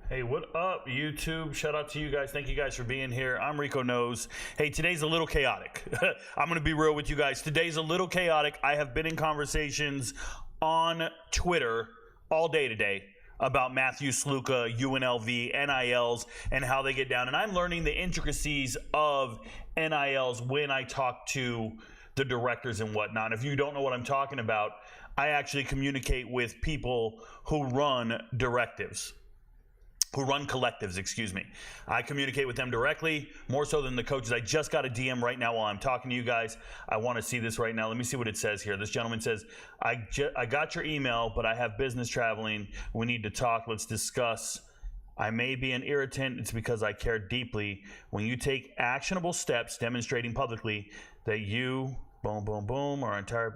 Hey, what up, YouTube? Shout out to you guys. Thank you guys for being here. I'm RicoKnows. Hey, today's a little chaotic. I'm going to be real with you guys. Today's a little chaotic. I have been in conversations on Twitter all day today about Matthew Sluka, UNLV, NILs, and how they get down. And I'm learning the intricacies of NILs when I talk to the directors and whatnot. If you don't know what I'm talking about, I actually communicate with people who run collectives, excuse me. I communicate with them directly, more so than the coaches. I just got a DM right now while I'm talking to you guys. I want to see this right now. Let me see what it says here. This gentleman says, I got your email, but I have business traveling. We need to talk. Let's discuss. I may be an irritant. It's because I care deeply. When you take actionable steps demonstrating publicly that you, boom, boom, boom, our entire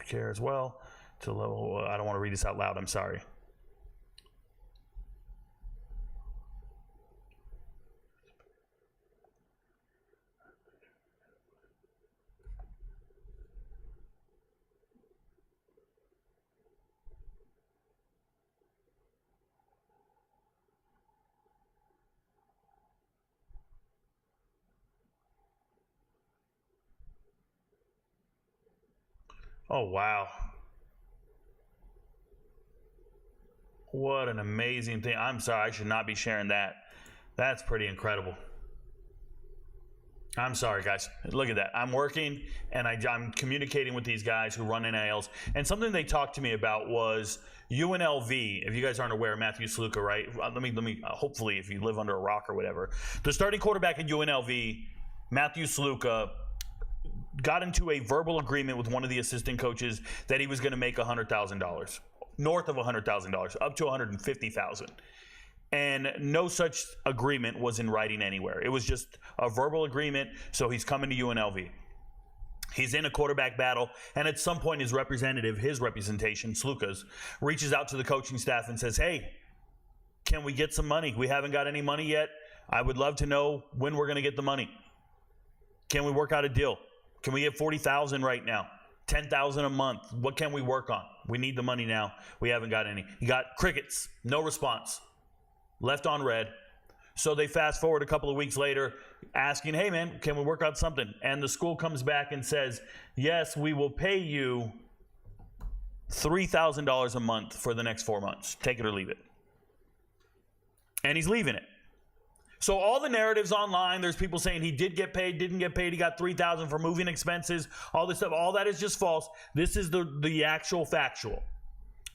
care as well. To level, I don't want to read this out loud. I'm sorry. Oh, wow. What an amazing thing. I'm sorry, I should not be sharing that. That's pretty incredible. I'm sorry, guys. Look at that. I'm working, and I'm communicating with these guys who run NILs. And something they talked to me about was UNLV. If you guys aren't aware, Matthew Sluka, right? Let me. Hopefully, if you live under a rock or whatever, the starting quarterback at UNLV, Matthew Sluka, got into a verbal agreement with one of the assistant coaches that he was going to make $100,000, north of $100,000, up to $150,000. And no such agreement was in writing anywhere. It was just a verbal agreement, so he's coming to UNLV. He's in a quarterback battle, and at some point his representation, Sluka's, reaches out to the coaching staff and says, hey, can we get some money? We haven't got any money yet. I would love to know when we're going to get the money. Can we work out a deal? Can we get $40,000 right now? $10,000 a month? What can we work on? We need the money now. We haven't got any. He got crickets, no response. Left on red. So they fast forward a couple of weeks later asking, hey man, can we work out something? And the school comes back and says, yes, we will pay you $3,000 a month for the next 4 months. Take it or leave it. And he's leaving it. So all the narratives online, there's people saying he did get paid, didn't get paid, he got $3,000 for moving expenses, all this stuff, all that is just false. This is the actual factual.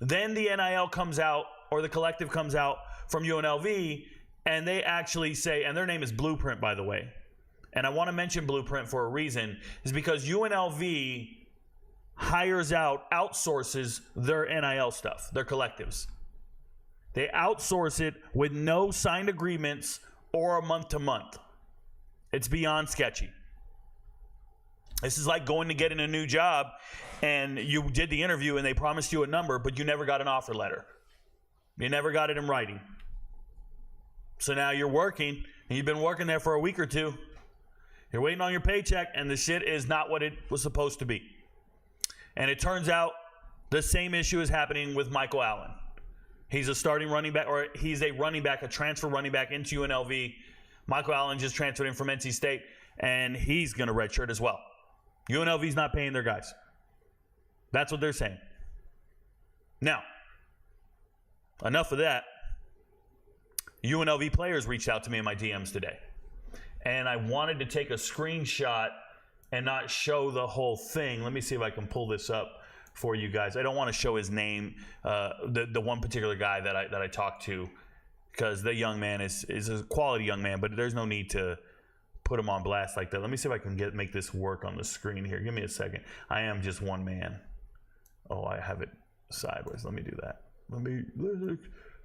Then the NIL comes out, or the collective comes out from UNLV, and they actually say, and their name is Blueprint, by the way. And I want to mention Blueprint for a reason, is because UNLV outsources their NIL stuff, their collectives. They outsource it with no signed agreements or a month-to-month. It's beyond sketchy. This is like going to get in a new job and you did the interview and they promised you a number, but you never got an offer letter. You never got it in writing. So now you're working, and you've been working there for a week or two. You're waiting on your paycheck, and the shit is not what it was supposed to be. And it turns out the same issue is happening with Michael Allen. He's a starting running back, or he's a running back, a transfer running back into UNLV. Michael Allen just transferred in from NC State, and he's going to redshirt as well. UNLV's not paying their guys. That's what they're saying. Now, enough of that. UNLV players reached out to me in my DMs today, and I wanted to take a screenshot and not show the whole thing. Let me see if I can pull this up for you guys. I don't want to show his name, the one particular guy that I talked to, because the young man is a quality young man, but there's no need to put him on blast like that. Let me see if I can make this work on the screen here. Give me a second. I am just one man. Oh, I have it sideways. Let me do that.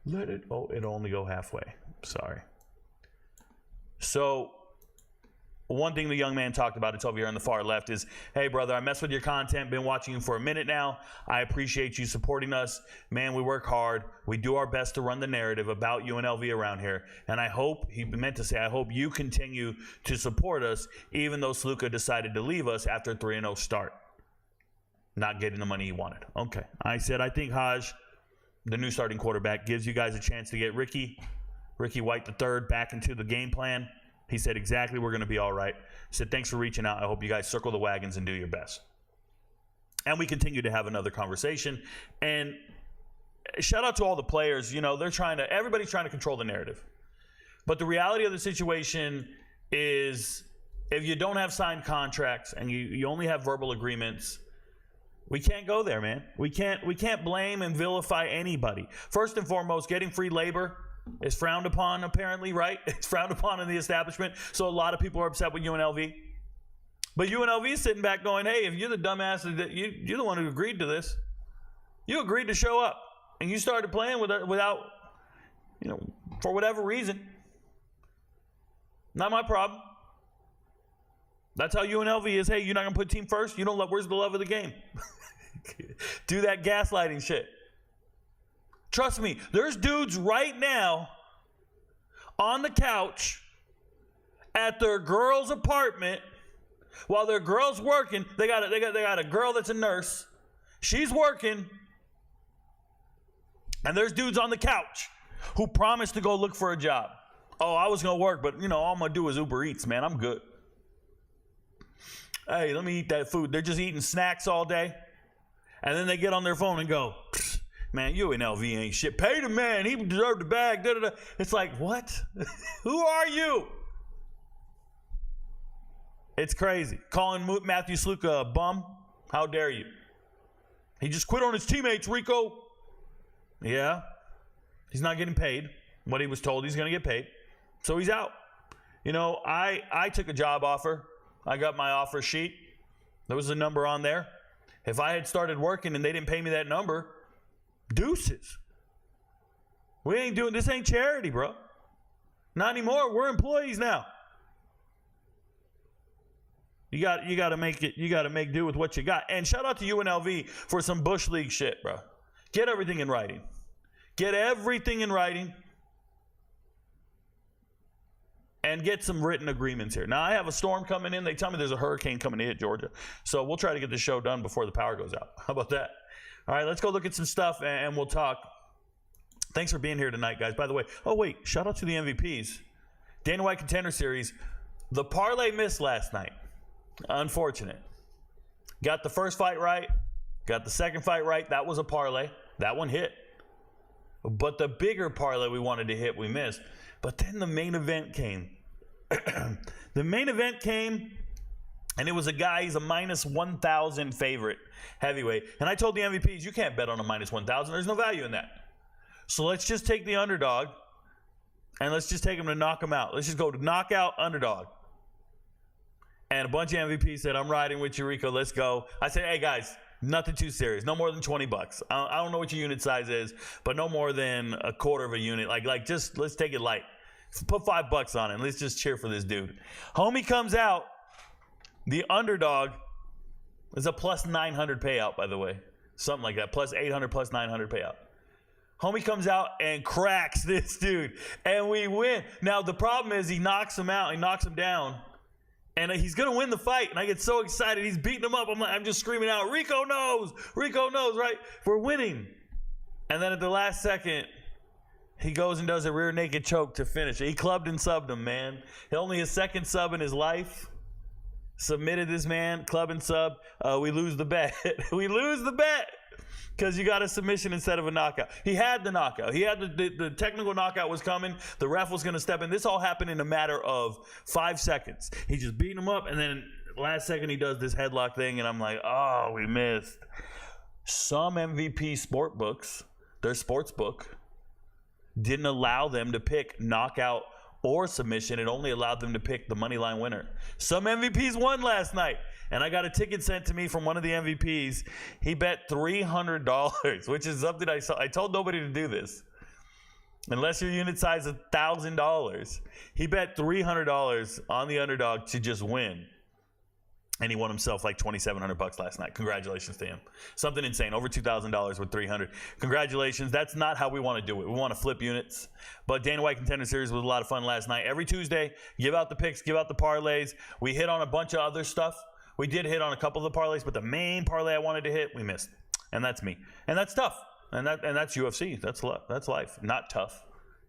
Let it. Oh, it'll only go halfway. Sorry. So one thing the young man talked about, it's over here on the far left, is, hey, brother, I mess with your content. Been watching you for a minute now. I appreciate you supporting us. Man, we work hard. We do our best to run the narrative about UNLV around here. And I hope, he meant to say, I hope you continue to support us, even though Sluka decided to leave us after a 3-0 start, not getting the money he wanted. Okay. I said, I think Haj, the new starting quarterback, gives you guys a chance to get Ricky Ricky White III back into the game plan. He said exactly, we're going to be all right. He said, thanks for reaching out. I hope you guys circle the wagons and do your best. And we continue to have another conversation. And shout out to all the players. You know, everybody's trying to control the narrative. But the reality of the situation is, if you don't have signed contracts and you only have verbal agreements, we can't go there, man. We can't blame and vilify anybody. First and foremost, getting free labor is frowned upon, apparently, right? It's frowned upon in the establishment. So a lot of people are upset with UNLV. But UNLV is sitting back going, hey, if you're the dumbass, you're the one who agreed to this. You agreed to show up. And you started playing without, for whatever reason. Not my problem. That's how UNLV is. Hey, you're not going to put team first? You don't love, where's the love of the game? Do that gaslighting shit. Trust me, there's dudes right now on the couch at their girl's apartment while their girl's working. They got a girl that's a nurse. She's working. And there's dudes on the couch who promised to go look for a job. Oh, I was going to work, but all I'm going to do is Uber Eats, man. I'm good. Hey, let me eat that food. They're just eating snacks all day. And then they get on their phone and go, man, UNLV ain't shit. Pay the man. He deserved the bag. Da, da, da. It's like, what? Who are you? It's crazy. Calling Matthew Sluka a bum? How dare you? He just quit on his teammates, Rico. Yeah. He's not getting paid. What he was told, he's going to get paid. So he's out. I took a job offer. I got my offer sheet. There was a number on there. If I had started working and they didn't pay me that number, deuces. This ain't charity, bro. Not anymore. We're employees now. You got to make do with what you got. And shout out to UNLV for some Bush League shit, bro. Get everything in writing. Get everything in writing. And get some written agreements here. Now, I have a storm coming in. They tell me there's a hurricane coming to hit Georgia. So we'll try to get the show done before the power goes out. How about that? All right, let's go look at some stuff and we'll talk. Thanks for being here tonight, guys. By the way, shout out to the MVPs. Dana White Contender Series. The parlay missed last night. Unfortunate. Got the first fight right. Got the second fight right. That was a parlay. That one hit. But the bigger parlay we wanted to hit, we missed. But then the main event came. The main event came, and it was a guy, he's a minus 1,000 favorite heavyweight. And I told the MVPs, you can't bet on a minus 1,000. There's no value in that. So let's just take the underdog, and let's just take him to knock him out. Let's just go to knockout underdog. And a bunch of MVPs said, I'm riding with you, Rico. Let's go. I said, hey, guys, nothing too serious. No more than $20. I don't know what your unit size is, but no more than a quarter of a unit. Like just let's take it light. Put $5 on it. Let's just cheer for this dude. Homie comes out. The underdog is a plus 900 payout, by the way. Something like that. Plus 800, plus 900 payout. Homie comes out and cracks this dude. And we win. Now, the problem is he knocks him out. He knocks him down. And he's going to win the fight. And I get so excited. He's beating him up. I'm just screaming out, RicoKnows. RicoKnows, right? We're winning. And then at the last second, he goes and does a rear naked choke to finish it. He clubbed and subbed him, man. Only his second sub in his life. Submitted this man, club and sub. We lose the bet. We lose the bet because you got a submission instead of a knockout. He had the knockout. He had the technical knockout was coming. The ref was going to step in. This all happened in a matter of 5 seconds. He just beat him up, and then last second he does this headlock thing, and I'm like, oh, we missed. Some MVP sport books, their sports book, didn't allow them to pick knockout or submission. It only allowed them to pick the money line winner. Some MVPs won last night, and I got a ticket sent to me from one of the MVPs. He bet $300, which is something I told nobody to do this unless your unit size is $1,000. He bet $300 on the underdog to just win. And he won himself like $2,700 last night. Congratulations to him. Something insane. Over $2,000 with $300. Congratulations. That's not how we want to do it. We want to flip units. But Dana White Contender Series was a lot of fun last night. Every Tuesday, give out the picks, give out the parlays. We hit on a bunch of other stuff. We did hit on a couple of the parlays, but the main parlay I wanted to hit, we missed. And that's me. And that's tough. And that's UFC. That's life. Not tough.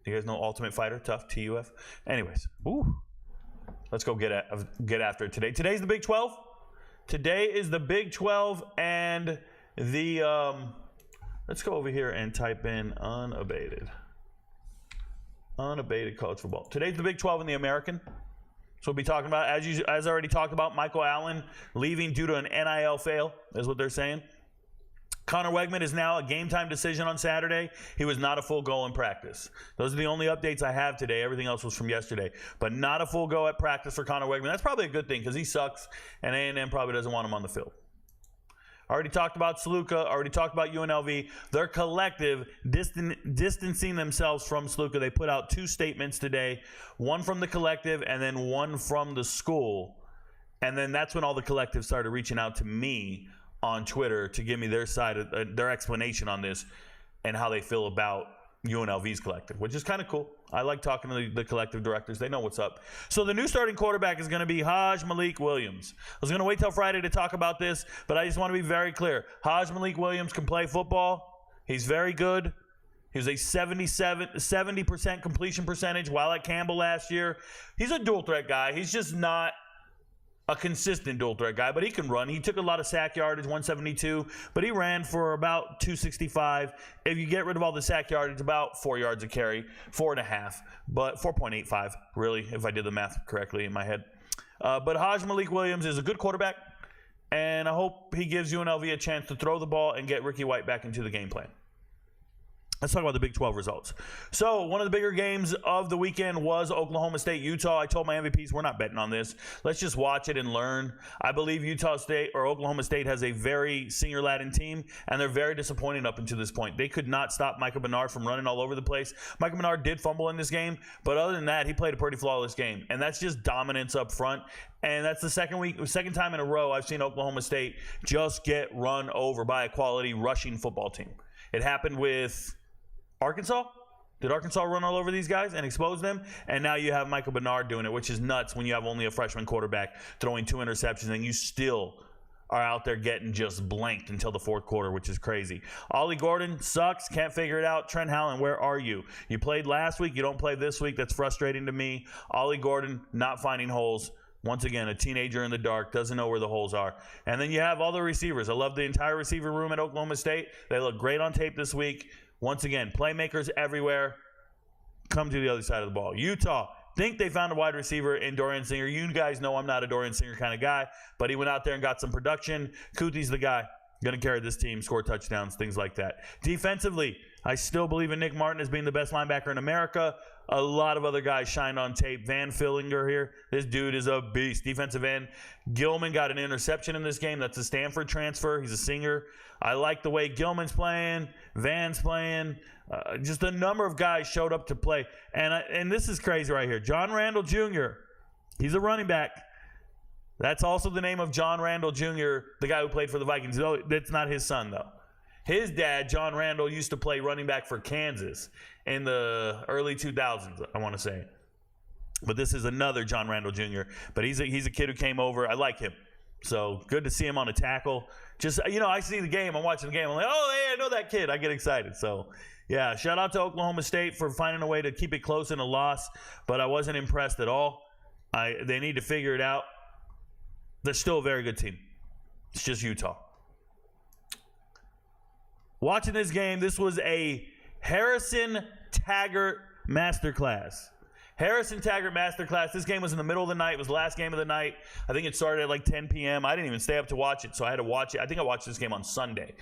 You guys know Ultimate Fighter, tough, TUF. Anyways, let's go get after it today. Today's the Big 12. Today is the Big 12 and the let's go over here and type in unabated college football. Today's the Big 12 and the American. So we'll be talking about, as I already talked about, Michael Allen leaving due to an NIL fail, is what they're saying. Connor Wegman is now a game-time decision on Saturday. He was not a full go in practice. Those are the only updates I have today. Everything else was from yesterday. But not a full go at practice for Connor Wegman. That's probably a good thing because he sucks, and A&M probably doesn't want him on the field. I already talked about Sluka. I already talked about UNLV. Their collective distancing themselves from Sluka. They put out 2 statements today, one from the collective and then one from the school. And then that's when all the collectives started reaching out to me on Twitter to give me their side of their explanation on this and how they feel about UNLV's collective, which is kind of cool. I like talking to the collective directors. They know what's up. So the new starting quarterback is going to be Malik Williams. I was going to wait till Friday to talk about this, but I just want to be very clear. Malik Williams can play football. He's very good. He was a 70% completion percentage while at Campbell last year. He's a dual threat guy. He's just not a consistent dual threat guy, but he can run. He took a lot of sack yardage, 172, but he ran for about 265. If you get rid of all the sack yardage, about 4 yards a carry, 4.5, but 4.85, really, if I did the math correctly in my head. But Malik Williams is a good quarterback, and I hope he gives UNLV a chance to throw the ball and get Ricky White back into the game plan. Let's talk about the Big 12 results. So one of the bigger games of the weekend was Oklahoma State, Utah. I told my MVPs, we're not betting on this. Let's just watch it and learn. I believe Oklahoma State has a very senior-laden team, and they're very disappointing up until this point. They could not stop Micah Bernard from running all over the place. Micah Bernard did fumble in this game, but other than that, he played a pretty flawless game, and that's just dominance up front. And that's the second time in a row I've seen Oklahoma State just get run over by a quality rushing football team. It happened with Arkansas? Did Arkansas run all over these guys and expose them? And now you have Michael Bernard doing it, which is nuts when you have only a freshman quarterback throwing 2 interceptions and you still are out there getting just blanked until the 4th quarter, which is crazy. Ollie Gordon sucks, can't figure it out. Trent Howland, where are you? You played last week, you don't play this week. That's frustrating to me. Ollie Gordon not finding holes. Once again, a teenager in the dark, doesn't know where the holes are. And then you have all the receivers. I love the entire receiver room at Oklahoma State. They look great on tape this week. Once again, playmakers everywhere. Come to the other side of the ball. Utah, think they found a wide receiver in Dorian Singer. You guys know I'm not a Dorian Singer kind of guy, but he went out there and got some production. Kuthi's the guy. Going to carry this team, score touchdowns, things like that. Defensively, I still believe in Nick Martin as being the best linebacker in America. A lot of other guys shined on tape. Van Fillinger here. This dude is a beast. Defensive end. Gilman got an interception in this game. That's a Stanford transfer. He's a senior. I like the way Gilman's playing. Van's playing. Just a number of guys showed up to play. And this is crazy right here. John Randall Jr., he's a running back. That's also the name of John Randall Jr., the guy who played for the Vikings. No, that's not his son, though. His dad, John Randall, used to play running back for Kansas in the early 2000s, I want to say. But this is another John Randall Jr. But he's a kid who came over. I like him. So good to see him on a tackle. Just, I see the game. I'm watching the game. I'm like, oh, hey, I know that kid. I get excited. So, yeah, shout out to Oklahoma State for finding a way to keep it close in a loss. But I wasn't impressed at all. They need to figure it out. They're still a very good team. It's just Utah. Watching this game, this was a Harrison Taggart masterclass. Harrison Taggart masterclass. This game was in the middle of the night. It was the last game of the night. I think it started at like 10 p.m. I didn't even stay up to watch it, so I had to watch it. I think I watched this game on Sunday.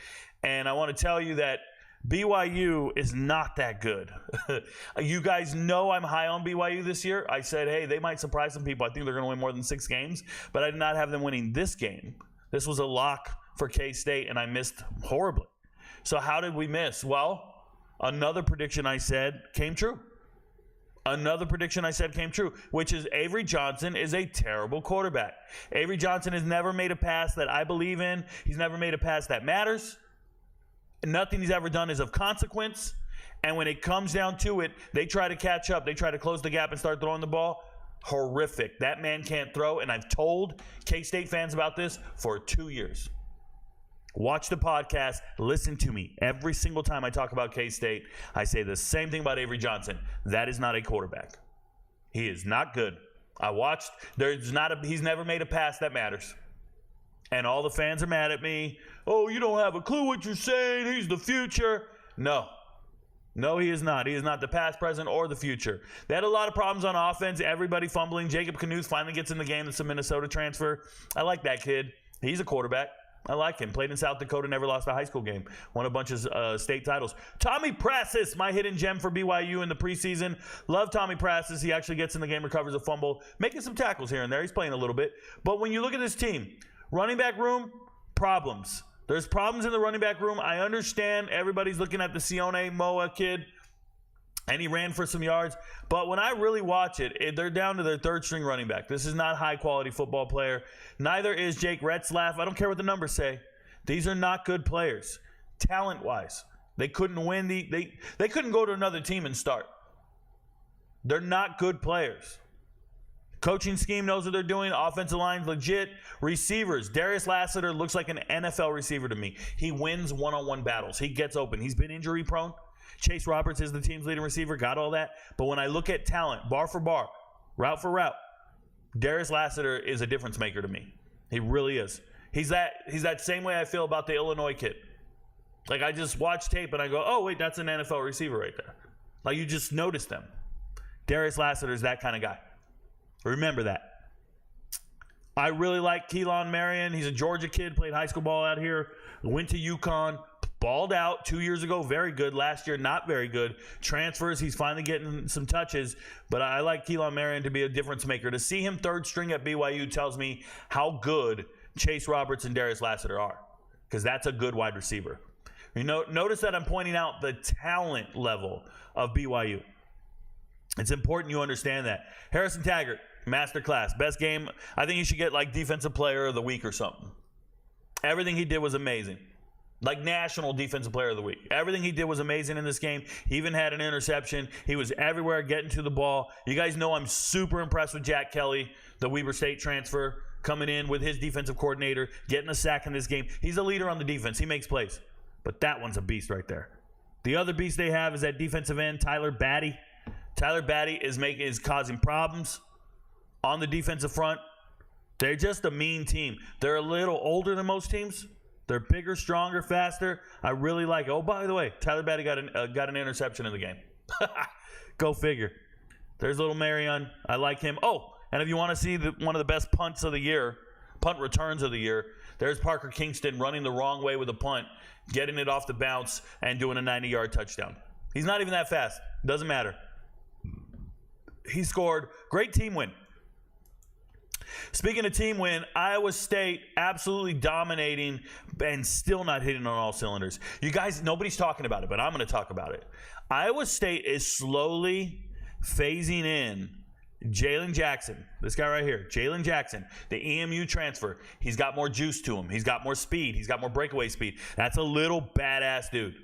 And I want to tell you that BYU is not that good. You guys know I'm high on BYU this year. I said, hey, they might surprise some people. I think they're going to win more than 6 games. But I did not have them winning this game. This was a lock for K-State, and I missed horribly. So how did we miss? Well, another prediction I said came true. Another prediction I said came true, which is Avery Johnson is a terrible quarterback. Avery Johnson has never made a pass that I believe in. He's never made a pass that matters. Nothing he's ever done is of consequence. And when it comes down to it, they try to catch up. They try to close the gap and start throwing the ball. Horrific. That man can't throw, and I've told K-State fans about this for 2 years. Watch the podcast. Listen to me. Every single time I talk about K-State, I say the same thing about Avery Johnson. That is not a quarterback. He is not good. I watched. He's never made a pass that matters. And all the fans are mad at me. Oh, you don't have a clue what you're saying. He's the future. No, he is not. He is not the past, present, or the future. They had a lot of problems on offense. Everybody fumbling. Jacob Knuth finally gets in the game. That's a Minnesota transfer. I like that kid. He's a quarterback. I like him. Played in South Dakota, never lost a high school game. Won a bunch of state titles. Tommy Prassis, my hidden gem for BYU in the preseason. Love Tommy Prassis. He actually gets in the game, recovers a fumble, making some tackles here and there. He's playing a little bit. But when you look at this team, running back room, problems. There's problems in the running back room. I understand everybody's looking at the Sione Moa kid, and he ran for some yards. But when I really watch it, they're down to their third-string running back. This is not high-quality football player. Neither is Jake Retzlaff. I don't care what the numbers say. These are not good players, talent-wise. They couldn't win. They couldn't go to another team and start. They're not good players. Coaching scheme knows what they're doing. Offensive line, legit. Receivers. Darius Lassiter looks like an NFL receiver to me. He wins one-on-one battles. He gets open. He's been injury-prone. Chase Roberts is the team's leading receiver, got all that. But when I look at talent, bar for bar, route for route, Darius Lassiter is a difference maker to me. He really is. He's that same way I feel about the Illinois kid. Like, I just watch tape and I go, oh, wait, that's an NFL receiver right there. Like, you just notice them. Darius Lassiter is that kind of guy. Remember that. I really like Keelan Marion. He's a Georgia kid, played high school ball out here, went to UConn. Balled out 2 years ago, very good. Last year, not very good. Transfers, he's finally getting some touches. But I like Keelan Marion to be a difference maker. To see him third string at BYU tells me how good Chase Roberts and Darius Lassiter are. Because that's a good wide receiver. You know, notice that I'm pointing out the talent level of BYU. It's important you understand that. Harrison Taggart, masterclass. Best game. I think he should get like Defensive Player of the Week or something. Everything he did was amazing. Like National Defensive Player of the Week. Everything he did was amazing in this game. He even had an interception. He was everywhere getting to the ball. You guys know I'm super impressed with Jack Kelly, the Weber State transfer, coming in with his defensive coordinator, getting a sack in this game. He's a leader on the defense. He makes plays. But that one's a beast right there. The other beast they have is that defensive end, Tyler Batty. Tyler Batty is causing problems on the defensive front. They're just a mean team. They're a little older than most teams. They're bigger, stronger, faster. I really like it. Oh, by the way, Tyler Batty got an interception in the game. Go figure. There's little Marion. I like him. Oh, and if you want to see one of the best punt returns of the year, there's Parker Kingston running the wrong way with a punt, getting it off the bounce, and doing a 90-yard touchdown. He's not even that fast. Doesn't matter. He scored. Great team win. Speaking of team win, Iowa State absolutely dominating and still not hitting on all cylinders. You guys, nobody's talking about it, but I'm going to talk about it. Iowa State is slowly phasing in Jalen Jackson. This guy right here, Jalen Jackson, the EMU transfer. He's got more juice to him. He's got more speed. He's got more breakaway speed. That's a little badass dude.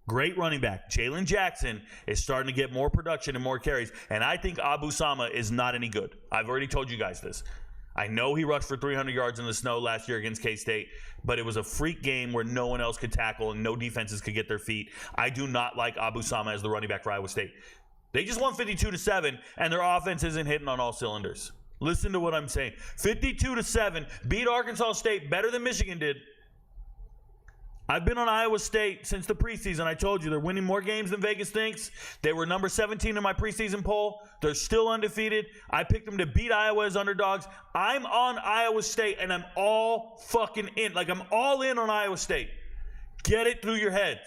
Great running back. Jalen Jackson is starting to get more production and more carries. And I think Abu Sama is not any good. I've already told you guys this. I know he rushed for 300 yards in the snow last year against K-State, but it was a freak game where no one else could tackle and no defenses could get their feet. I do not like Abu Sama as the running back for Iowa State. They just won 52-7, and their offense isn't hitting on all cylinders. Listen to what I'm saying. 52-7, beat Arkansas State better than Michigan did. I've been on Iowa State since the preseason. I told you they're winning more games than Vegas thinks. They were number 17 in my preseason poll. They're still undefeated. I picked them to beat Iowa as underdogs. I'm on Iowa State, and I'm all fucking in. Like, I'm all in on Iowa State. Get it through your head.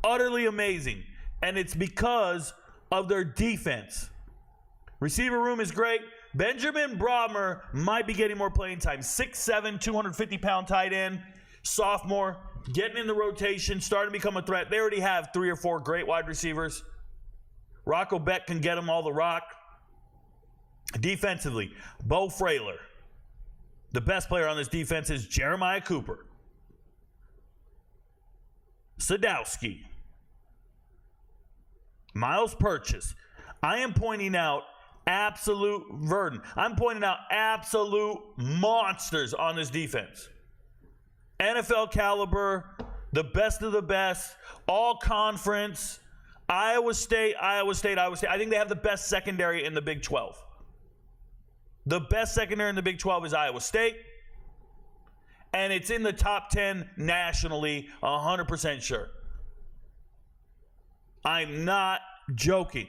Utterly amazing. And it's because of their defense. Receiver room is great. Benjamin Brahmer might be getting more playing time. 6'7", 250-pound tight end. Sophomore, getting in the rotation, starting to become a threat. They already have 3 or 4 great wide receivers. Rocco Beck can get them all the rock. Defensively, Bo Frailer. The best player on this defense is Jeremiah Cooper. Sadowski. Miles Purchase. I am pointing out absolute Verdon. I'm pointing out absolute monsters on this defense. NFL caliber, the best of the best, all conference. Iowa State. I think they have the best secondary in the Big 12. The best secondary in the Big 12 is Iowa State. And it's in the top 10 nationally, 100% sure. I'm not joking.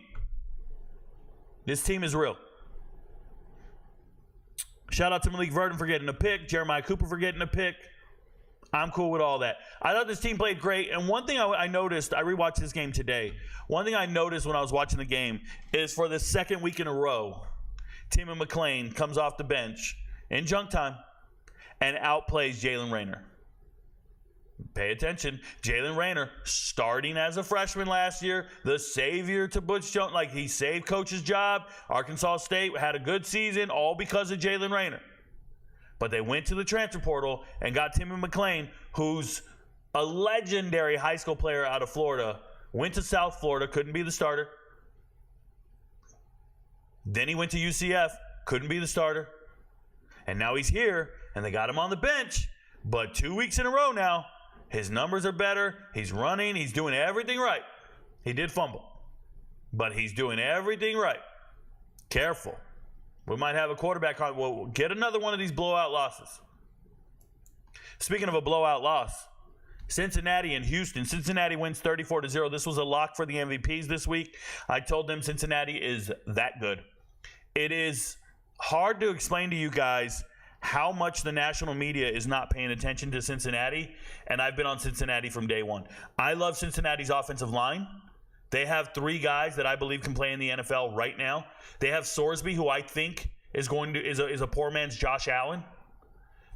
This team is real. Shout out to Malik Verdon for getting a pick. Jeremiah Cooper for getting a pick. I'm cool with all that. I thought this team played great. And one thing I noticed, I rewatched this game today. One thing I noticed when I was watching the game is for the second week in a row, Tim McClain comes off the bench in junk time and outplays Jalen Rayner. Pay attention. Jalen Rayner, starting as a freshman last year, the savior to Butch Jones. Like, he saved coach's job. Arkansas State had a good season, all because of Jalen Rayner. But they went to the transfer portal and got Tim McClain, who's a legendary high school player out of Florida, went to South Florida, couldn't be the starter. Then he went to UCF, couldn't be the starter. And now he's here, and they got him on the bench. But 2 weeks in a row now, his numbers are better. He's running. He's doing everything right. He did fumble, but he's doing everything right. Careful. We might have a quarterback. We'll get another one of these blowout losses. Speaking of a blowout loss, Cincinnati and Houston. Cincinnati wins 34-0. This was a lock for the MVPs this week. I told them Cincinnati is that good. It is hard to explain to you guys how much the national media is not paying attention to Cincinnati, and I've been on Cincinnati from day one. I love Cincinnati's offensive line. They have 3 guys that I believe can play in the NFL right now. They have Sorsby, who I think is a poor man's Josh Allen.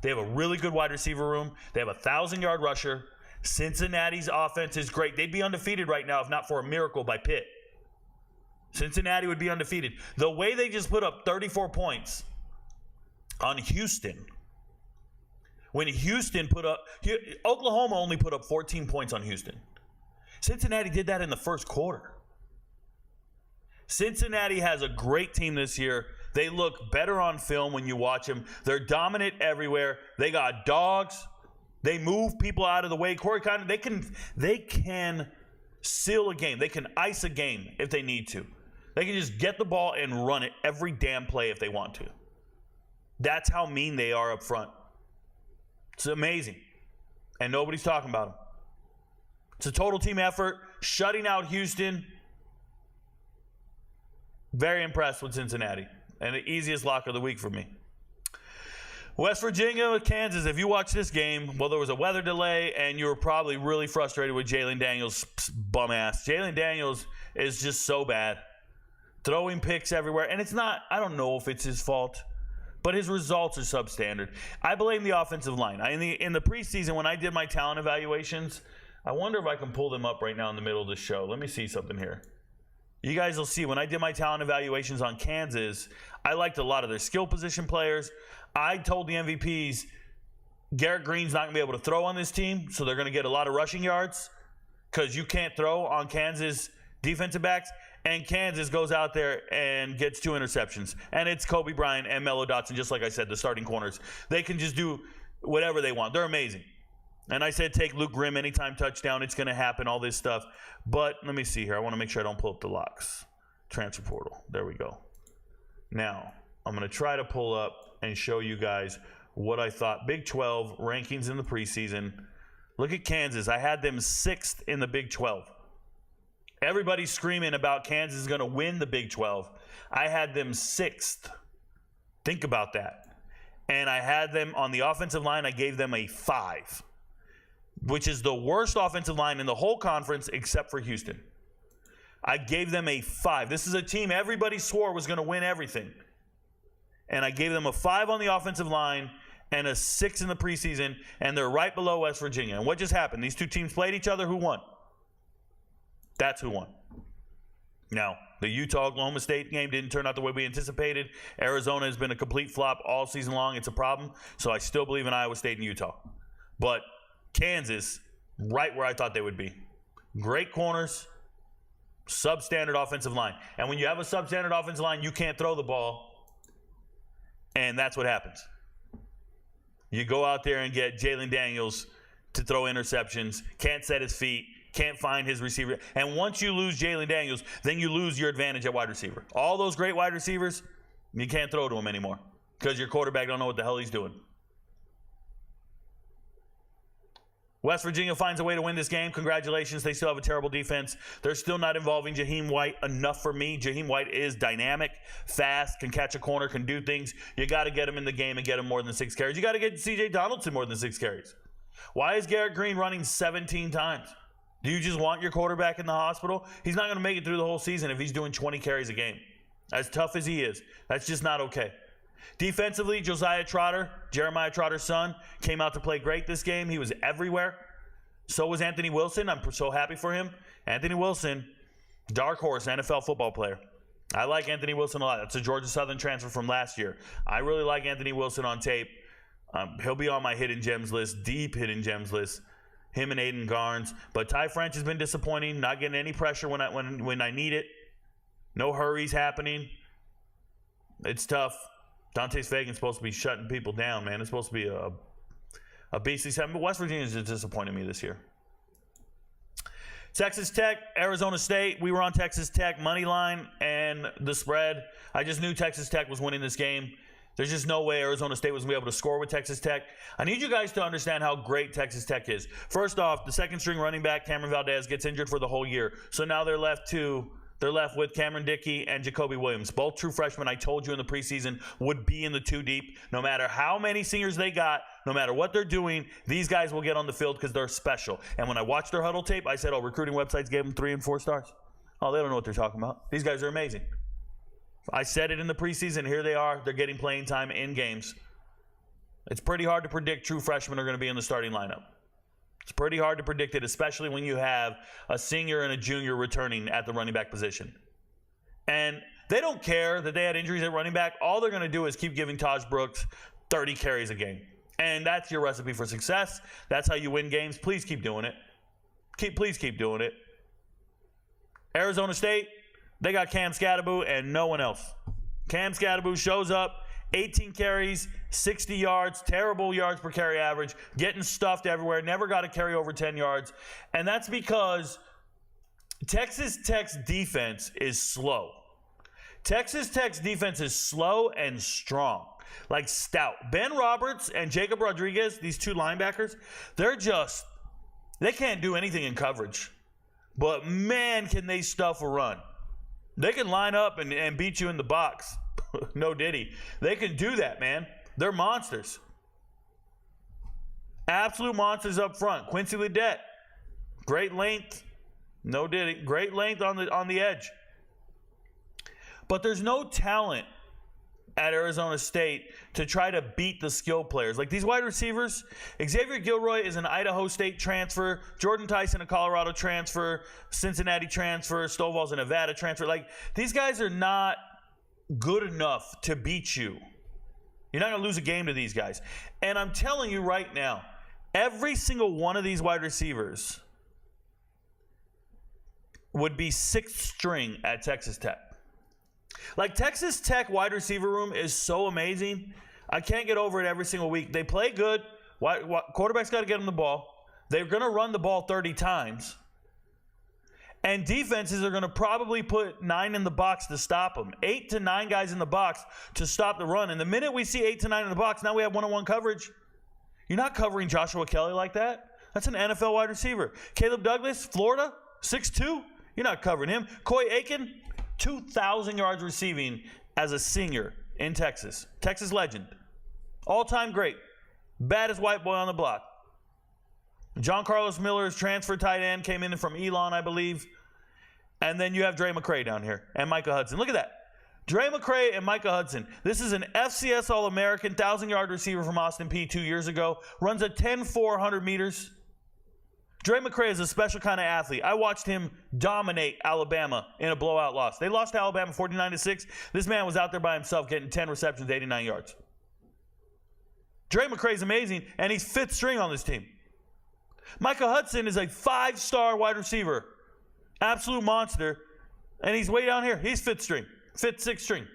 They have a really good wide receiver room. They have a 1,000-yard rusher. Cincinnati's offense is great. They'd be undefeated right now if not for a miracle by Pitt. Cincinnati would be undefeated. The way they just put up 34 points on Houston. When Houston Oklahoma only put up 14 points on Houston. Cincinnati did that in the first quarter. Cincinnati has a great team this year. They look better on film when you watch them. They're dominant everywhere. They got dogs. They move people out of the way. Corey Condon, they can seal a game. They can ice a game if they need to. They can just get the ball and run it every damn play if they want to. That's how mean they are up front. It's amazing. And nobody's talking about them. It's a total team effort, shutting out Houston. Very impressed with Cincinnati. And the easiest lock of the week for me. West Virginia with Kansas. If you watch this game, well, there was a weather delay, and you were probably really frustrated with Jalen Daniels' bum ass. Jalen Daniels is just so bad. Throwing picks everywhere. And it's not, I don't know if it's his fault, but his results are substandard. I blame the offensive line. In the preseason, when I did my talent evaluations, I wonder if I can pull them up right now in the middle of the show. Let me see something here. You guys will see, when I did my talent evaluations on Kansas, I liked a lot of their skill position players. I told the MVPs, Garrett Green's not going to be able to throw on this team, so they're going to get a lot of rushing yards because you can't throw on Kansas defensive backs. And Kansas goes out there and gets 2 interceptions. And it's Kobe Bryant and Melo Dotson, just like I said, the starting corners. They can just do whatever they want. They're amazing. And I said take Luke Grimm anytime touchdown. It's going to happen, all this stuff. But let me see here. I want to make sure I don't pull up the locks. Transfer portal. There we go. Now, I'm going to try to pull up and show you guys what I thought. Big 12 rankings in the preseason. Look at Kansas. I had them 6th in the Big 12. Everybody's screaming about Kansas is going to win the Big 12. I had them 6th. Think about that. And I had them on the offensive line. I gave them a 5, which is the worst offensive line in the whole conference except for Houston. I gave them a 5. This is a team everybody swore was going to win everything. And I gave them a 5 on the offensive line and a 6 in the preseason, and they're right below West Virginia. And what just happened? These 2 teams played each other. Who won? That's who won. Now, the Utah-Oklahoma State game didn't turn out the way we anticipated. Arizona has been a complete flop all season long. It's a problem. So I still believe in Iowa State and Utah. But Kansas, right where I thought they would be. Great corners, substandard offensive line. And when you have a substandard offensive line, you can't throw the ball. And that's what happens. You go out there and get Jalen Daniels to throw interceptions, can't set his feet, can't find his receiver. And once you lose Jalen Daniels, then you lose your advantage at wide receiver. All those great wide receivers, you can't throw to them anymore because your quarterback don't know what the hell he's doing. West Virginia finds a way to win this game. Congratulations. They still have a terrible defense. They're still not involving Jaheim White enough for me. Jaheim White is dynamic, fast, can catch a corner, can do things. You got to get him in the game and get him more than 6 carries. You got to get C.J. Donaldson more than 6 carries. Why is Garrett Green running 17 times? Do you just want your quarterback in the hospital? He's not going to make it through the whole season if he's doing 20 carries a game. As tough as he is, that's just not okay. Defensively, Josiah Trotter, Jeremiah Trotter's son, came out to play great this game. He was everywhere. So was Anthony Wilson. I'm so happy for him. Anthony Wilson, dark horse, NFL football player. I like Anthony Wilson a lot. That's a Georgia Southern transfer from last year. I really like Anthony Wilson on tape. He'll be on my hidden gems list, deep hidden gems list. Him and Aiden Garnes. But Ty French has been disappointing, not getting any pressure when I need it. No hurries happening. It's tough. Dante Fagan's supposed to be shutting people down, man. It's supposed to be a beastly seven. But West Virginia just disappointed me this year. Texas Tech, Arizona State. We were on Texas Tech money line and the spread. I just knew Texas Tech was winning this game. There's just no way Arizona State was going to be able to score with Texas Tech. I need you guys to understand how great Texas Tech is. First off, the second string running back, Cameron Valdez, gets injured for the whole year. So now they're left with Cameron Dickey and Jacoby Williams. Both true freshmen I told you in the preseason would be in the 2 deep. No matter how many seniors they got, no matter what they're doing, these guys will get on the field because they're special. And when I watched their huddle tape, I said, recruiting websites gave them 3 and 4 stars. Oh, they don't know what they're talking about. These guys are amazing. I said it in the preseason. Here they are. They're getting playing time in games. It's pretty hard to predict true freshmen are going to be in the starting lineup. It's pretty hard to predict it, especially when you have a senior and a junior returning at the running back position. And they don't care that they had injuries at running back. All they're going to do is keep giving Taj Brooks 30 carries a game. And that's your recipe for success. That's how you win games. Please keep doing it. Please keep doing it. Arizona State, they got Cam Scatterbo and no one else. Cam Scatterbo shows up, 18 carries, 60 yards, terrible yards per carry average, getting stuffed everywhere, never got a carry over 10 yards. And that's because Texas Tech's defense is slow. Texas Tech's defense is slow and strong, like stout. Ben Roberts and Jacob Rodriguez, these 2 linebackers, they can't do anything in coverage. But man, can they stuff a run. They can line up and beat you in the box. No diddy. They can do that, man. They're monsters. Absolute monsters up front. Quincy Ledet, great length. No diddy. Great length on the edge. But there's no talent at Arizona State to try to beat the skill players. Like these wide receivers, Xavier Gilroy is an Idaho State transfer, Jordan Tyson a Colorado transfer, Cincinnati transfer, Stovall's a Nevada transfer. Like these guys are not good enough to beat you. You're not going to lose a game to these guys. And I'm telling you right now, every single one of these wide receivers would be 6th string at Texas Tech. Like Texas Tech wide receiver room is so amazing. I can't get over it every single week. They play good. Quarterback's got to get them the ball. They're going to run the ball 30 times. And defenses are going to probably put 9 in the box to stop them. 8 to 9 guys in the box to stop the run. And the minute we see 8 to 9 in the box, now we have one-on-one coverage. You're not covering Joshua Kelly like that. That's an NFL wide receiver. Caleb Douglas, Florida, 6'2". You're not covering him. Coy Aiken, 2,000 yards receiving as a senior in Texas. Texas legend. All-time great. Baddest white boy on the block. John Carlos Miller's transfer tight end came in from Elon, I believe. And then you have Dre McCray down here and Micah Hudson. Look at that. Dre McCray and Micah Hudson. This is an FCS All-American 1,000-yard receiver from Austin Peay 2 years ago. Runs a 10.400 meters. Dre McCray is a special kind of athlete. I watched him dominate Alabama in a blowout loss. They lost to Alabama 49-6. This man was out there by himself getting 10 receptions, 89 yards. Dre McCray is amazing, and he's 5th string on this team. Micah Hudson is a 5-star wide receiver. Absolute monster. And he's way down here. He's 5th string. 5th, 6th string.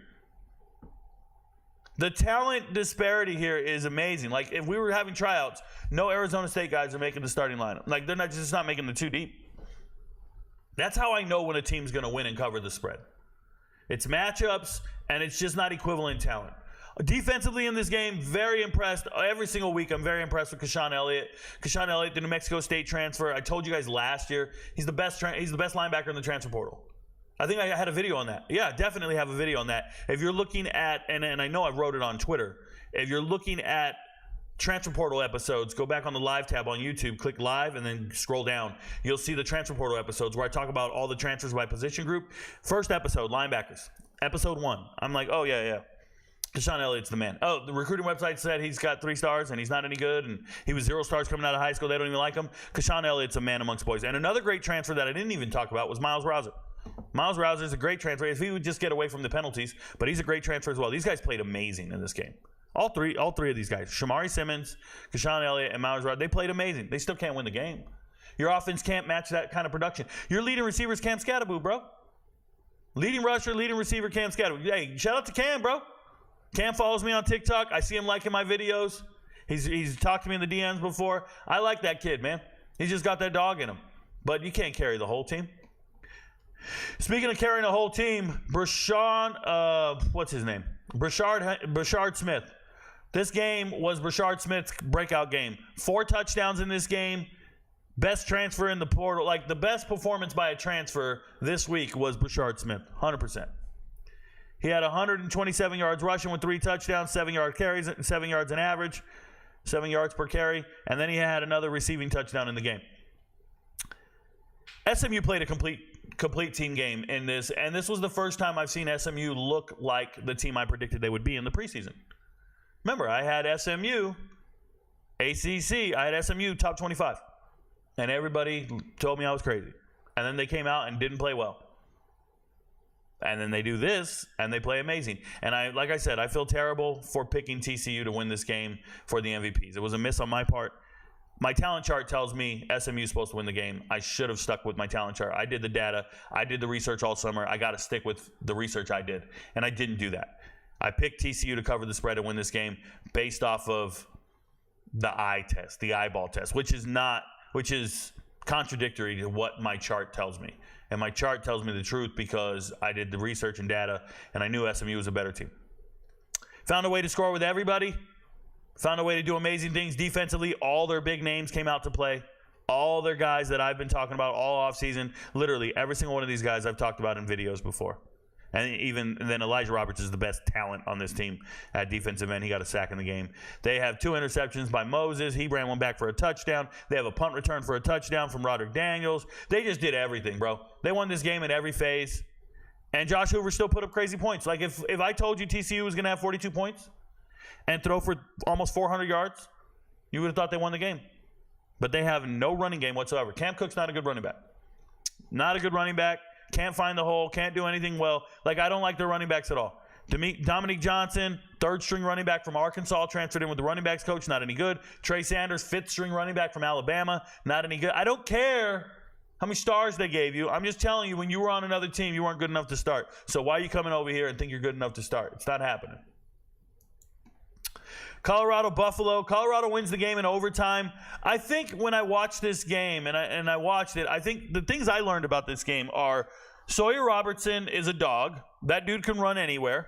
The talent disparity here is amazing. Like, if we were having tryouts, no Arizona State guys are making the starting lineup. Like, they're not just not making the two deep. That's how I know when a team's going to win and cover the spread. It's matchups, and it's just not equivalent talent. Defensively in this game, very impressed. Every single week, I'm very impressed with Keshaun Elliott. Keshaun Elliott, the New Mexico State transfer. I told you guys last year, he's the best linebacker in the transfer portal. I think I had a video on that. Yeah, definitely have a video on that. If you're looking at, and I know I wrote it on Twitter, if you're looking at transfer portal episodes, go back on the live tab on YouTube, click live, and then scroll down. You'll see the transfer portal episodes where I talk about all the transfers by position group. First episode, linebackers. Episode 1. I'm like, oh, yeah. Keshaun Elliott's the man. Oh, the recruiting website said he's got 3 stars and he's not any good, and he was 0 stars coming out of high school. They don't even like him. Keshaun Elliott's a man amongst boys. And another great transfer that I didn't even talk about was Miles Rouser. Miles Rouser is a great transfer if he would just get away from the penalties, but he's a great transfer as well. These guys played amazing in this game. All three of these guys, Shamari Simmons, Keshaun Elliott, and Miles Rouser, they played amazing. They still can't win the game. Your offense can't match that kind of production. Your leading receiver is Cam Scatteraboo, bro. Leading rusher, leading receiver, Cam Scatteraboo. Hey, shout out to Cam, bro. Cam follows me on TikTok. I see him liking my videos. He's talked to me in the DMs before. I like that kid, man. He's just got that dog in him. But you can't carry the whole team. Speaking of carrying a whole team, what's his name? Brashard Smith. This game was Brashard Smith's breakout game. 4 touchdowns in this game. Best transfer in the portal. Like, the best performance by a transfer this week was Brashard Smith. 100%. He had 127 yards rushing with 3 touchdowns, 7-yard carries, 7 yards an average, 7 yards per carry, and then he had another receiving touchdown in the game. SMU played a complete team game in this, and this was the first time I've seen SMU look like the team I predicted they would be in the preseason. Remember, I had SMU, ACC, I had SMU top 25, and everybody told me I was crazy. And then they came out and didn't play well. And then they do this, and they play amazing. And like I said, I feel terrible for picking TCU to win this game for the MVPs. It was a miss on my part. My talent chart tells me SMU is supposed to win the game. I should have stuck with my talent chart. I did the data. I did the research all summer. I got to stick with the research I did, and I didn't do that. I picked TCU to cover the spread and win this game based off of the eye test, the eyeball test, which is contradictory to what my chart tells me. And my chart tells me the truth because I did the research and data, and I knew SMU was a better team. Found a way to score with everybody. Found a way to do amazing things defensively. All their big names came out to play. All their guys that I've been talking about all offseason. Literally, every single one of these guys I've talked about in videos before. And then Elijah Roberts is the best talent on this team at defensive end. He got a sack in the game. They have 2 interceptions by Moses. He ran one back for a touchdown. They have a punt return for a touchdown from Roderick Daniels. They just did everything, bro. They won this game at every phase. And Josh Hoover still put up crazy points. Like, if I told you TCU was going to have 42 points and throw for almost 400 yards, you would have thought they won the game. But they have no running game whatsoever. Cam Cook's not a good running back. Not a good running back. Can't find the hole. Can't do anything well. Like, I don't like their running backs at all. Dominique Johnson, 3rd-string running back from Arkansas, transferred in with the running backs coach, not any good. Trey Sanders, 5th-string running back from Alabama, not any good. I don't care how many stars they gave you. I'm just telling you, when you were on another team, you weren't good enough to start. So why are you coming over here and think you're good enough to start? It's not happening. Colorado-Buffalo. Colorado wins the game in overtime. I think when I watched this game, and I watched it, I think the things I learned about this game are Sawyer Robertson is a dog. That dude can run anywhere.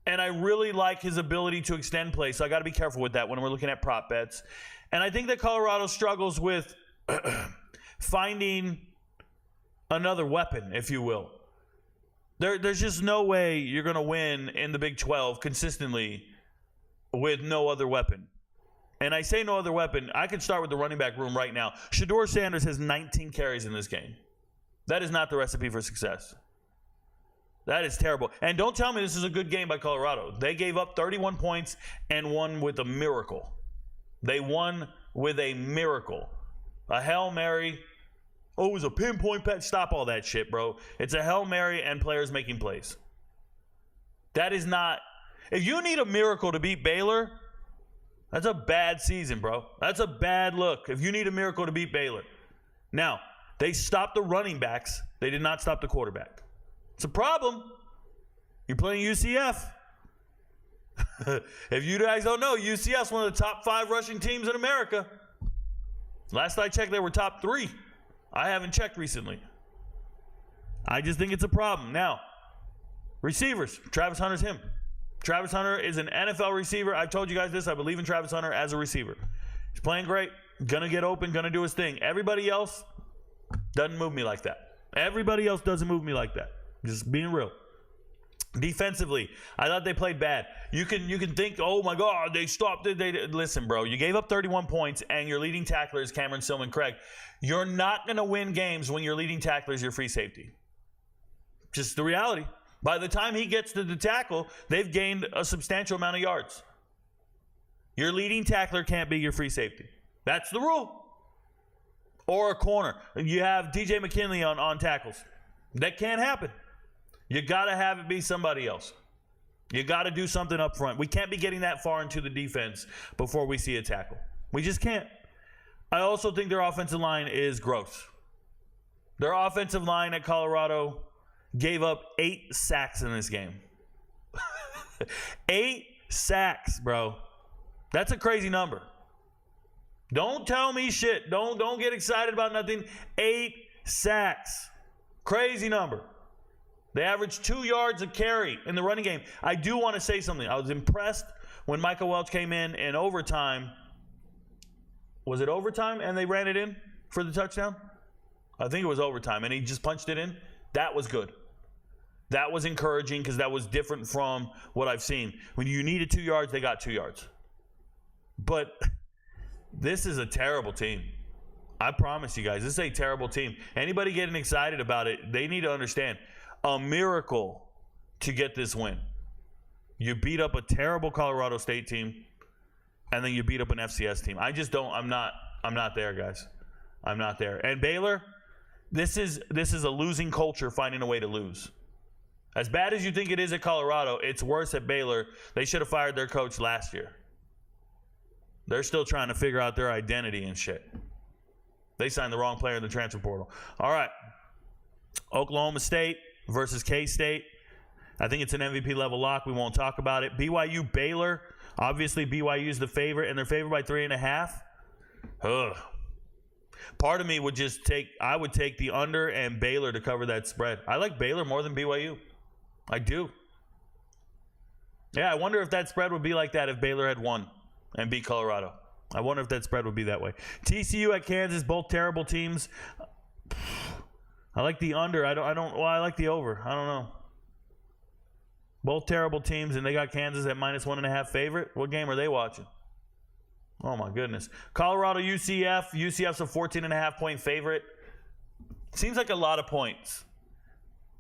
And I really like his ability to extend play, so I got to be careful with that when we're looking at prop bets. And I think that Colorado struggles with finding another weapon, if you will. There's just no way you're going to win in the Big 12 consistently with no other weapon. And I say no other weapon. I can start with the running back room right now. Shedeur Sanders has 19 carries in this game. That is not the recipe for success. That is terrible. And don't tell me this is a good game by Colorado. They gave up 31 points and won with a miracle. They won with a miracle. A Hail Mary. Oh, it was a pinpoint pass. Stop all that shit, bro. It's a Hail Mary and players making plays. That is not... If you need a miracle to beat Baylor, that's a bad season, bro. That's a bad look if you need a miracle to beat Baylor. Now, they stopped the running backs. They did not stop the quarterback. It's a problem. You're playing UCF. If you guys don't know, UCF's one of the top 5 rushing teams in America. Last I checked, they were top 3. I haven't checked recently. I just think it's a problem. Now, receivers. Travis Hunter's him. Travis Hunter is an NFL receiver. I've told you guys this. I believe in Travis Hunter as a receiver. He's playing great. Going to get open. Going to do his thing. Everybody else doesn't move me like that. Everybody else doesn't move me like that. Just being real. Defensively, I thought they played bad. You can think, oh my God, they stopped it. Listen, bro, you gave up 31 points and your leading tackler is Cameron Silman Craig. You're not going to win games when your leading tackler is your free safety. Just the reality. By the time he gets to the tackle, they've gained a substantial amount of yards. Your leading tackler can't be your free safety. That's the rule. Or a corner. You have DJ McKinley on tackles. That can't happen. You got to have it be somebody else. You got to do something up front. We can't be getting that far into the defense before we see a tackle. We just can't. I also think their offensive line is gross. Their offensive line at Colorado gave up 8 sacks in this game. 8 sacks, bro. That's a crazy number. Don't tell me shit. Don't get excited about nothing. 8 sacks. Crazy number. They averaged 2 yards a carry in the running game. I do want to say something. I was impressed when Michael Welch came in overtime. Was it overtime and they ran it in for the touchdown? I think it was overtime, and he just punched it in. That was good. That was encouraging because that was different from what I've seen. When you needed 2 yards, they got 2 yards. But this is a terrible team. I promise you guys, this is a terrible team. Anybody getting excited about it, they need to understand. A miracle to get this win. You beat up a terrible Colorado State team, and then you beat up an FCS team. I'm not there, guys. I'm not there. And Baylor, this is a losing culture finding a way to lose. As bad as you think it is at Colorado, it's worse at Baylor. They should have fired their coach last year. They're still trying to figure out their identity and shit. They signed the wrong player in the transfer portal. All right. Oklahoma State versus K-State. I think it's an MVP level lock. We won't talk about it. BYU Baylor. Obviously, BYU is the favorite, and they're favored by 3.5. Ugh. Part of me would just take the under and Baylor to cover that spread. I like Baylor more than BYU. I do. Yeah, I wonder if that spread would be like that if Baylor had won and beat Colorado. I wonder if that spread would be that way. TCU at Kansas, both terrible teams. I like the under. I like the over. I don't know. Both terrible teams, and they got Kansas at -1.5 favorite. What game are they watching? Oh, my goodness. Colorado, UCF. UCF's a 14.5 point favorite. Seems like a lot of points.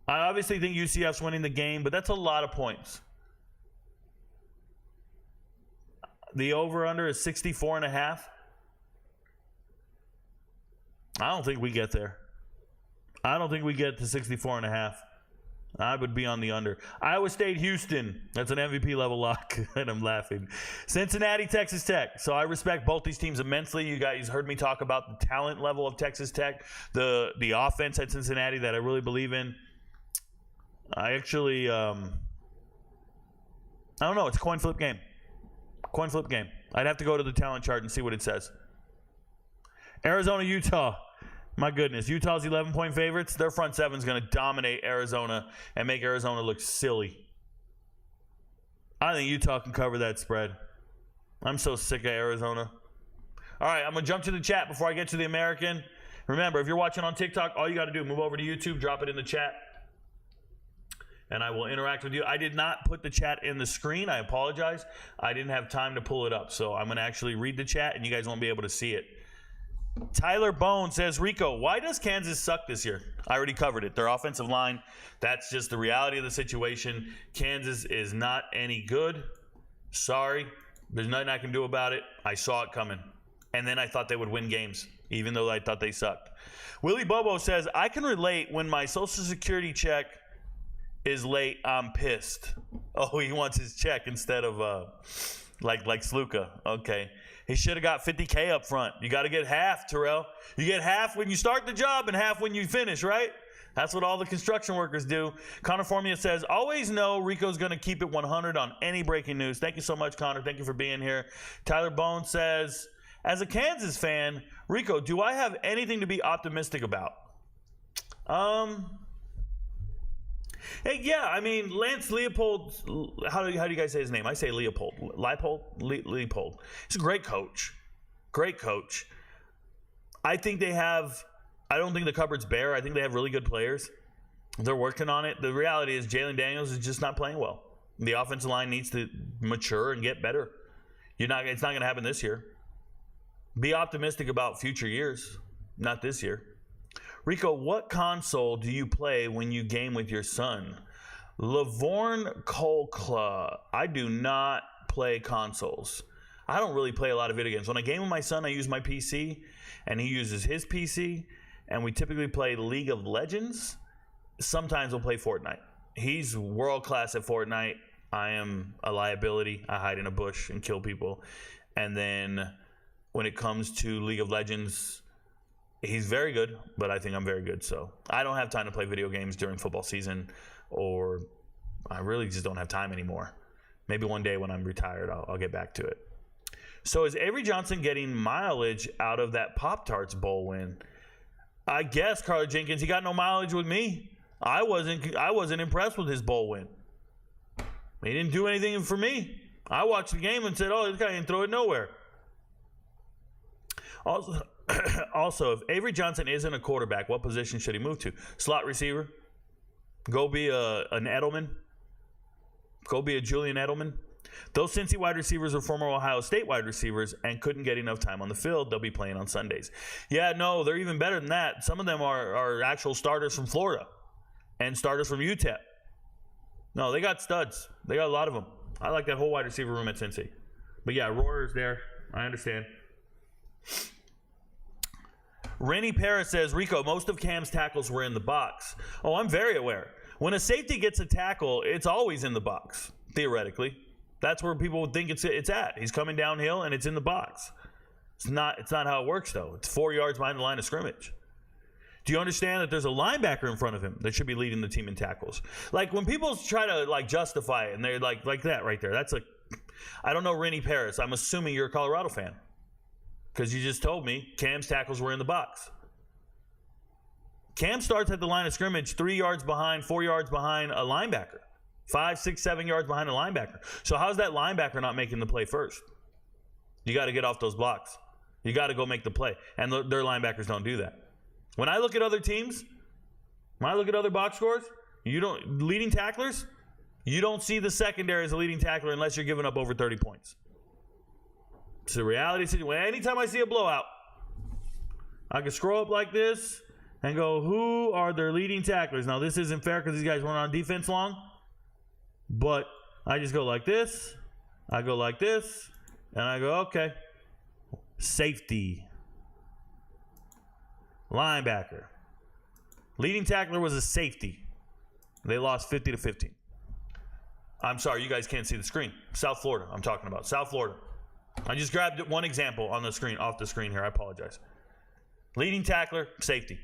I obviously think UCF's winning the game, but that's a lot of points. The over-under is 64.5. I don't think we get there. I don't think we get to 64.5. I would be on the under. Iowa State, Houston. That's an MVP level lock, and I'm laughing. Cincinnati, Texas Tech. So I respect both these teams immensely. You guys heard me talk about the talent level of Texas Tech, the offense at Cincinnati that I really believe in. I actually, I don't know. It's a coin flip game. Coin flip game. I'd have to go to the talent chart and see what it says. Arizona, Utah. My goodness. Utah's 11-point favorites. Their front seven is going to dominate Arizona and make Arizona look silly. I think Utah can cover that spread. I'm so sick of Arizona. All right, I'm going to jump to the chat before I get to the American. Remember, if you're watching on TikTok, all you got to do, move over to YouTube, drop it in the chat, and I will interact with you. I did not put the chat in the screen. I apologize. I didn't have time to pull it up, so I'm going to actually read the chat, and you guys won't be able to see it. Tyler Bone says, Rico, why does Kansas suck this year? I already covered it. Their offensive line, that's just the reality of the situation. Kansas is not any good. Sorry. There's nothing I can do about it. I saw it coming. And then I thought they would win games, even though I thought they sucked. Willie Bobo says, I can relate when my Social Security check is late, I'm pissed. Oh, he wants his check instead of like Sluka. Okay. He should have got $50K up front. You got to get half, Terrell. You get half when you start the job and half when you finish, right? That's what all the construction workers do. Connor Formia says, always know Rico's going to keep it 100 on any breaking news. Thank you so much, Connor. Thank you for being here. Tyler Bone says, as a Kansas fan, Rico, do I have anything to be optimistic about? Yeah, I mean, Lance Leopold, how do you guys say his name? I say Leopold. Leopold. He's a great coach. Great coach. I don't think the cupboard's bare. I think they have really good players. They're working on it. The reality is Jalen Daniels is just not playing well. The offensive line needs to mature and get better. It's not going to happen this year. Be optimistic about future years, not this year. Rico, what console do you play when you game with your son? Lavorne Colcla. I do not play consoles. I don't really play a lot of video games. When I game with my son, I use my PC, and he uses his PC, and we typically play League of Legends. Sometimes we'll play Fortnite. He's world-class at Fortnite. I am a liability. I hide in a bush and kill people. And then when it comes to League of Legends, he's very good, but I think I'm very good. So I don't have time to play video games during football season, or I really just don't have time anymore. Maybe one day when I'm retired, I'll get back to it. So is Avery Johnson getting mileage out of that Pop-Tarts Bowl win? I guess, Carla Jenkins, he got no mileage with me. I wasn't impressed with his bowl win. He didn't do anything for me. I watched the game and said, oh, this guy didn't throw it nowhere. Also, if Avery Johnson isn't a quarterback, what position should he move to? Slot receiver? Go be an Edelman? Go be a Julian Edelman? Those Cincy wide receivers are former Ohio State wide receivers and couldn't get enough time on the field. They'll be playing on Sundays. Yeah, no, they're even better than that. Some of them are actual starters from Florida and starters from UTEP. No, they got studs. They got a lot of them. I like that whole wide receiver room at Cincy. But yeah, Roar's there. I understand. Rennie Paris says, Rico, most of Cam's tackles were in the box. Oh, I'm very aware. When a safety gets a tackle, it's always in the box, theoretically. That's where people would think it's at. He's coming downhill and it's in the box. It's not how it works, though. It's 4 yards behind the line of scrimmage. Do you understand that there's a linebacker in front of him that should be leading the team in tackles? Like, when people try to justify it, and they're like that right there, that's I don't know Rennie Paris. I'm assuming you're a Colorado fan, because you just told me Cam's tackles were in the box. Cam starts at the line of scrimmage 3 yards behind, 4 yards behind a linebacker. 5, 6, 7 yards behind a linebacker. So how's that linebacker not making the play first? You got to get off those blocks. You got to go make the play. And their linebackers don't do that. When I look at other teams, when I look at other box scores, leading tacklers, you don't see the secondary as a leading tackler unless you're giving up over 30 points. It's a reality situation. Anytime I see a blowout, I can scroll up like this and go, who are their leading tacklers? Now, this isn't fair because these guys weren't on defense long, but I just go like this, I go like this, and I go, okay. Safety. Linebacker. Leading tackler was a safety. They lost 50-15. I'm sorry, you guys can't see the screen. South Florida, I'm talking about. South Florida. I just grabbed one example on the screen, off the screen here. I apologize. Leading tackler, safety.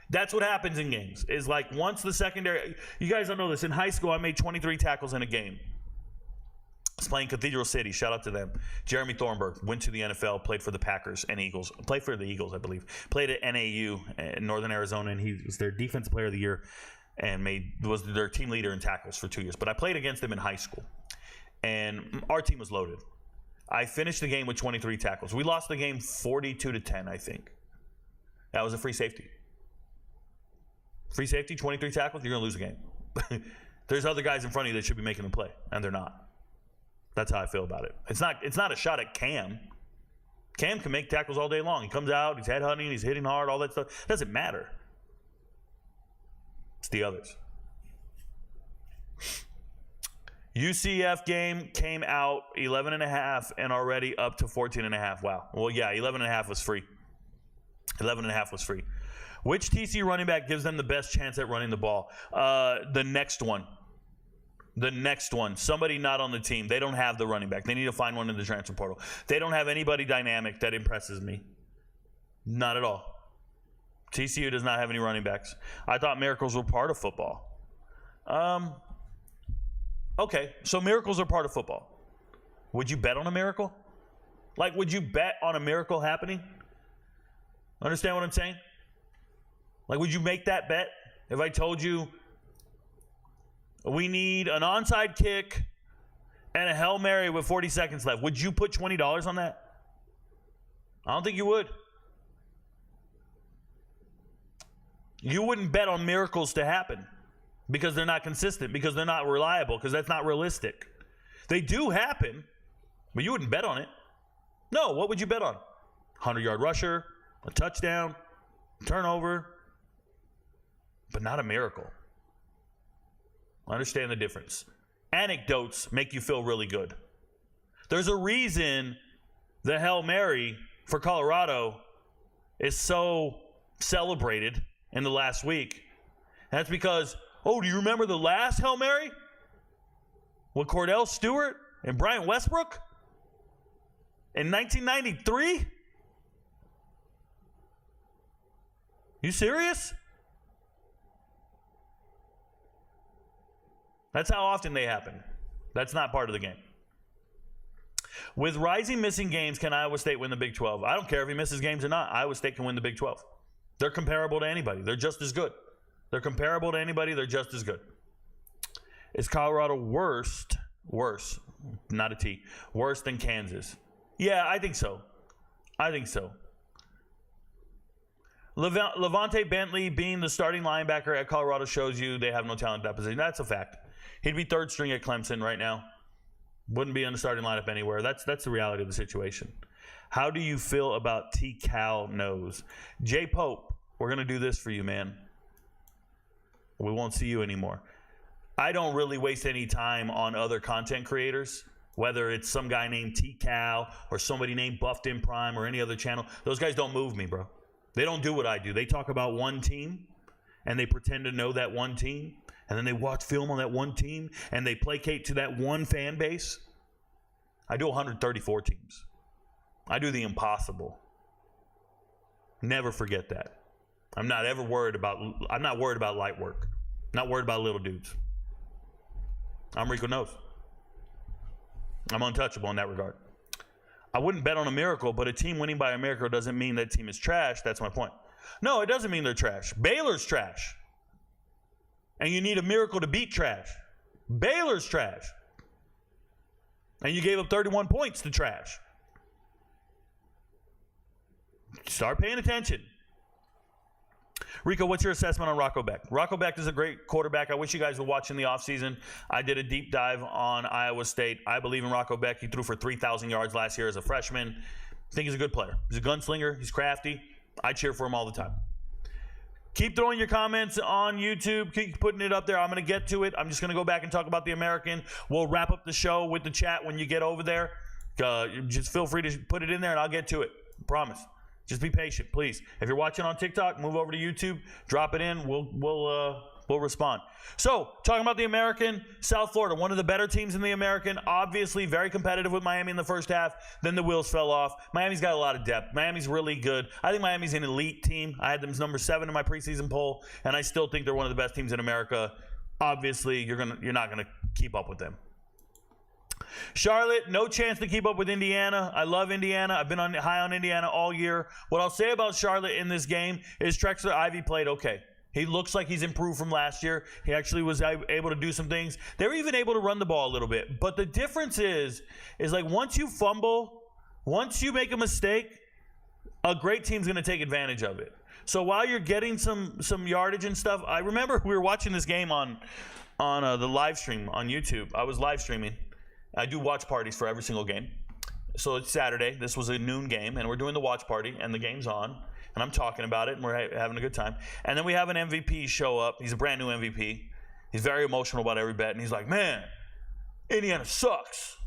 That's what happens in games. Is like once the secondary, you guys don't know this. In high school, I made 23 tackles in a game. I was playing Cathedral City. Shout out to them. Jeremy Thornburg went to the NFL, played for the Packers and Eagles. Played for the Eagles, I believe. Played at NAU in Northern Arizona, and he was their defensive player of the year and was their team leader in tackles for 2 years. But I played against them in high school, and our team was loaded. I finished the game with 23 tackles. We lost the game 42-10, I think. That was a free safety. Free safety, 23 tackles, you're going to lose the game. There's other guys in front of you that should be making the play, and they're not. That's how I feel about it. It's not a shot at Cam. Cam can make tackles all day long. He comes out, he's headhunting, he's hitting hard, all that stuff. It doesn't matter. It's the others. UCF game came out 11.5 and already up to 14.5. Wow. Well, yeah, 11.5 was free. 11.5 was free. Which TC running back gives them the best chance at running the ball? The next one. The next one. Somebody not on the team. They don't have the running back. They need to find one in the transfer portal. They don't have anybody dynamic that impresses me. Not at all. TCU does not have any running backs. I thought miracles were part of football. Okay, so miracles are part of football. Would you bet on a miracle? Like, would you bet on a miracle happening? Understand what I'm saying? Like, would you make that bet if I told you we need an onside kick and a Hail Mary with 40 seconds left? Would you put $20 on that? I don't think you would. You wouldn't bet on miracles to happen because they're not consistent, because they're not reliable, because that's not realistic. They do happen, but you wouldn't bet on it. No, what would you bet on? 100-yard rusher, a touchdown, turnover, but not a miracle. Understand the difference. Anecdotes make you feel really good. There's a reason the Hail Mary for Colorado is so celebrated in the last week. And that's because, do you remember the last Hail Mary? With Cordell Stewart and Brian Westbrook? In 1993? You serious? That's how often they happen. That's not part of the game. With rising missing games, can Iowa State win the Big 12? I don't care if he misses games or not. Iowa State can win the Big 12. They're comparable to anybody. They're just as good. They're comparable to anybody. They're just as good. Is Colorado worse, not a T, worse than Kansas? Yeah, I think so. Levante Bentley being the starting linebacker at Colorado shows you they have no talent at that position. That's a fact. He'd be third string at Clemson right now. Wouldn't be in the starting lineup anywhere. That's the reality of the situation. How do you feel about RicoKnows? Jay Pope, we're going to do this for you, man. We won't see you anymore. I don't really waste any time on other content creators, whether it's some guy named T-Cal or somebody named Buffed in Prime or any other channel. Those guys don't move me, bro. They don't do what I do. They talk about one team, and they pretend to know that one team, and then they watch film on that one team, and they placate to that one fan base. I do 134 teams. I do the impossible. Never forget that. I'm not worried about light work. I'm not worried about little dudes. I'm RicoKnows. I'm untouchable in that regard. I wouldn't bet on a miracle, but a team winning by a miracle doesn't mean that team is trash. That's my point. No, it doesn't mean they're trash. Baylor's trash. And you need a miracle to beat trash. Baylor's trash. And you gave up 31 points to trash. Start paying attention. Rico, what's your assessment on Rocco Beck? Rocco Beck is a great quarterback. I wish you guys were watching the offseason. I did a deep dive on Iowa State. I believe in Rocco Beck. He threw for 3,000 yards last year as a freshman. I think he's a good player. He's a gunslinger. He's crafty. I cheer for him all the time. Keep throwing your comments on YouTube. Keep putting it up there. I'm going to get to it. I'm just going to go back and talk about the American. We'll wrap up the show with the chat when you get over there. Just feel free to put it in there, and I'll get to it. Promise. Just be patient, please. If you're watching on TikTok, move over to YouTube, drop it in. We'll respond. So, talking about the American, South Florida, one of the better teams in the American. Obviously, very competitive with Miami in the first half. Then the wheels fell off. Miami's got a lot of depth. Miami's really good. I think Miami's an elite team. I had them as number 7 in my preseason poll, and I still think they're one of the best teams in America. Obviously, you're not gonna keep up with them. Charlotte, no chance to keep up with Indiana. I love Indiana. I've been high on Indiana all year. What I'll say about Charlotte in this game is Trexler Ivy played okay. He looks like he's improved from last year. He actually was able to do some things. They were even able to run the ball a little bit. But the difference is like once you fumble, once you make a mistake, a great team's going to take advantage of it. So while you're getting some yardage and stuff, I remember we were watching this game on the live stream on YouTube. I was live streaming. I do watch parties for every single game. So it's Saturday. This was a noon game, and we're doing the watch party, and the game's on. And I'm talking about it, and we're having a good time. And then we have an MVP show up. He's a brand new MVP. He's very emotional about every bet, and he's like, man, Indiana sucks.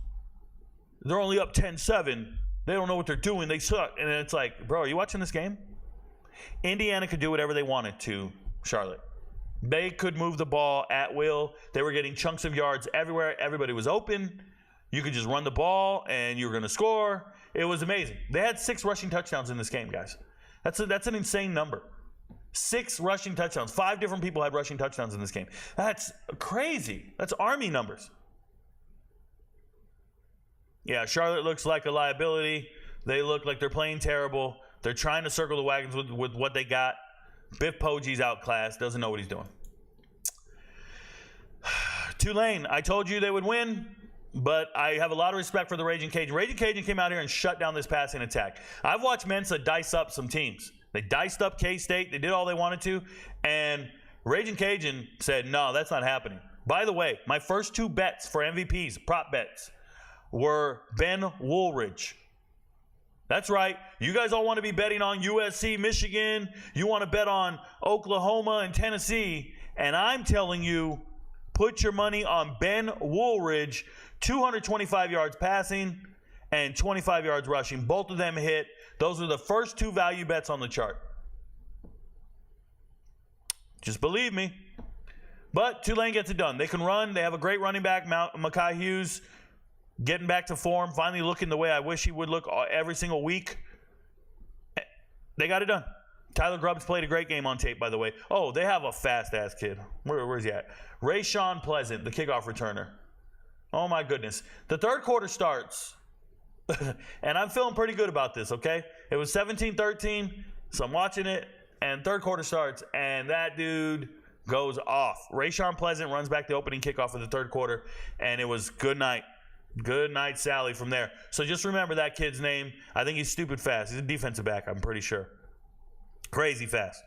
They're only up 10-7. They don't know what they're doing. They suck. And it's like, bro, are you watching this game? Indiana could do whatever they wanted to Charlotte. They could move the ball at will. They were getting chunks of yards everywhere. Everybody was open. You could just run the ball, and you were going to score. It was amazing. They had 6 rushing touchdowns in this game, guys. That's an insane number. 6 rushing touchdowns. 5 different people had rushing touchdowns in this game. That's crazy. That's Army numbers. Yeah, Charlotte looks like a liability. They look like they're playing terrible. They're trying to circle the wagons with what they got. Biff Poggi's outclassed. Doesn't know what he's doing. Tulane, I told you they would win, but I have a lot of respect for the Raging Cajun. Raging Cajun came out here and shut down this passing attack. I've watched Mensa dice up some teams. They diced up K-State. They did all they wanted to, and Raging Cajun said, no, that's not happening. By the way, my first 2 bets for MVPs, prop bets, were Ben Woolridge. That's right. You guys all want to be betting on USC, Michigan. You want to bet on Oklahoma and Tennessee. And I'm telling you, put your money on Ben Woolridge, 225 yards passing and 25 yards rushing. Both of them hit. Those are the first 2 value bets on the chart. Just believe me. But Tulane gets it done. They can run. They have a great running back, Mekhi Hughes, getting back to form, finally looking the way I wish he would look every single week. They got it done. Tyler Grubbs played a great game on tape, by the way. Oh, they have a fast-ass kid. Where's he at? Rayshawn Pleasant, the kickoff returner. Oh, my goodness. The third quarter starts, and I'm feeling pretty good about this, okay? It was 17-13, so I'm watching it, and third quarter starts, and that dude goes off. Rayshawn Pleasant runs back the opening kickoff of the third quarter, and it was good night. Good night, Sally, from there. So just remember that kid's name. I think he's stupid fast. He's a defensive back, I'm pretty sure. Crazy fast.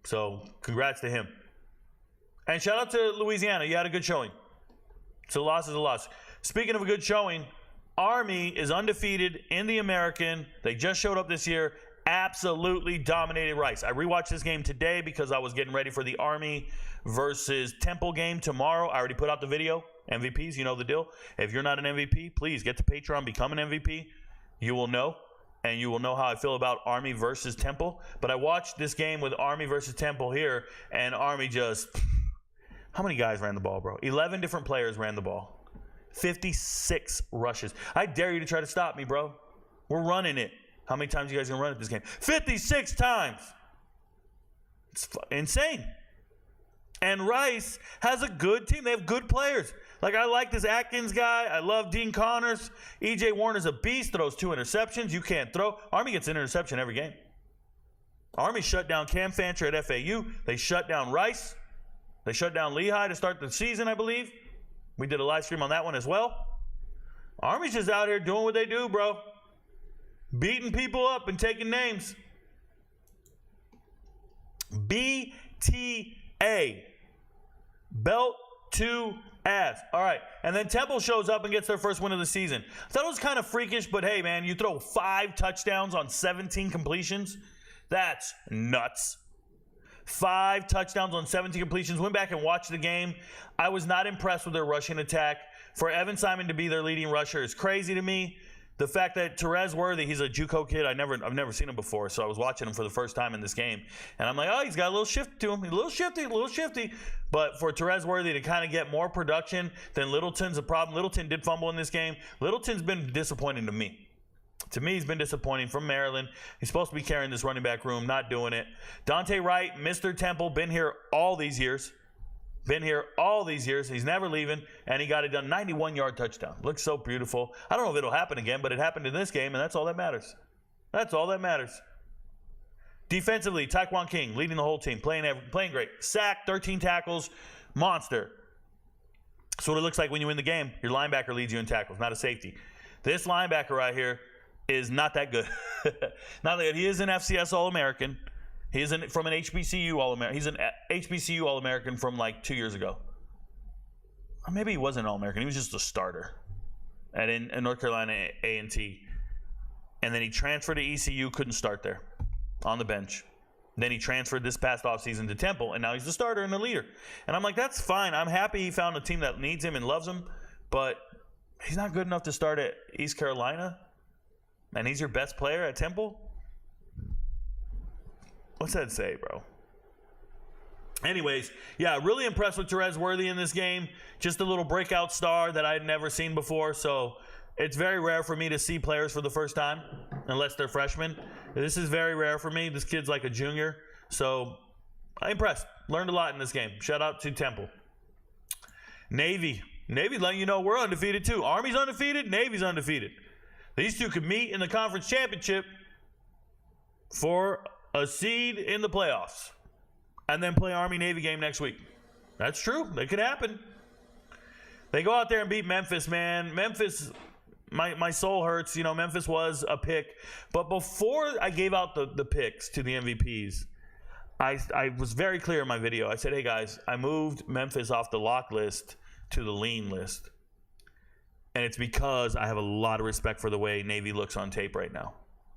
So congrats to him. And shout out to Louisiana. You had a good showing. So a loss is a loss. Speaking of a good showing, Army is undefeated in the American. They just showed up this year. Absolutely dominated Rice. I rewatched this game today because I was getting ready for the Army versus Temple game tomorrow. I already put out the video. MVPs, you know the deal. If you're not an MVP, please get to Patreon, become an MVP. You will know, and you will know how I feel about Army versus Temple. But I watched this game with Army versus Temple here, and Army just, how many guys ran the ball, bro? 11 different players ran the ball. 56 rushes. I dare you to try to stop me, bro. We're running it. How many times you guys gonna run at this game? 56 times. It's insane. And Rice has a good team. They have good players. Like, I like this Atkins guy. I love Dean Connors. E.J. Warner's a beast. Throws 2 interceptions. You can't throw. Army gets an interception every game. Army shut down Cam Fancher at FAU. They shut down Rice. They shut down Lehigh to start the season, I believe. We did a live stream on that one as well. Army's just out here doing what they do, bro. Beating people up and taking names. BTA. Belt to ass. All right. And then Temple shows up and gets their first win of the season. I thought it was kind of freakish, but hey, man, you throw 5 touchdowns on 17 completions. That's nuts. 5 touchdowns on 17 completions. Went back and watched the game. I was not impressed with their rushing attack. For Evan Simon to be their leading rusher is crazy to me. The fact that Terez Worthy, he's a JUCO kid. I've never seen him before, so I was watching him for the first time in this game. And I'm like, oh, he's got a little shift to him. He's a little shifty. But for Terez Worthy to kind of get more production than Littleton's a problem. Littleton did fumble in this game. Littleton's been disappointing to me. To me, he's been disappointing from Maryland. He's supposed to be carrying this running back room, not doing it. Dante Wright, Mr. Temple, been here all these years. He's never leaving, and he got it done. 91-yard touchdown. Looks so beautiful. I don't know if it'll happen again, but it happened in this game, and that's all that matters. Defensively, Taekwon King leading the whole team, playing great. Sack, 13 tackles, monster. That's what it looks like when you win the game. Your linebacker leads you in tackles, not a safety. This linebacker right here is not that good. Not that good. He is an FCS All-American. He is from an HBCU All-American. He's an HBCU All-American from like 2 years ago. Or maybe he wasn't an All-American. He was just a starter at North Carolina A&T. And then he transferred to ECU, couldn't start there on the bench. Then he transferred this past offseason to Temple, and now he's the starter and the leader. And I'm like, that's fine. I'm happy he found a team that needs him and loves him, but he's not good enough to start at East Carolina, and he's your best player at Temple? What's that say, bro? Anyways, yeah, really impressed with Terez Worthy in this game. Just a little breakout star that I had never seen before. So it's very rare for me to see players for the first time, unless they're freshmen. This is very rare for me. This kid's like a junior. So I'm impressed. Learned a lot in this game. Shout out to Temple. Navy letting you know we're undefeated too. Army's undefeated, Navy's undefeated. These two could meet in the conference championship for a seed in the playoffs and then play Army-Navy game next week. That's true. That could happen. They go out there and beat Memphis, man. Memphis, my soul hurts. You know, Memphis was a pick. But before I gave out the picks to the MVPs, I was very clear in my video. I said, hey, guys, I moved Memphis off the lock list to the lean list. And it's because I have a lot of respect for the way Navy looks on tape right now.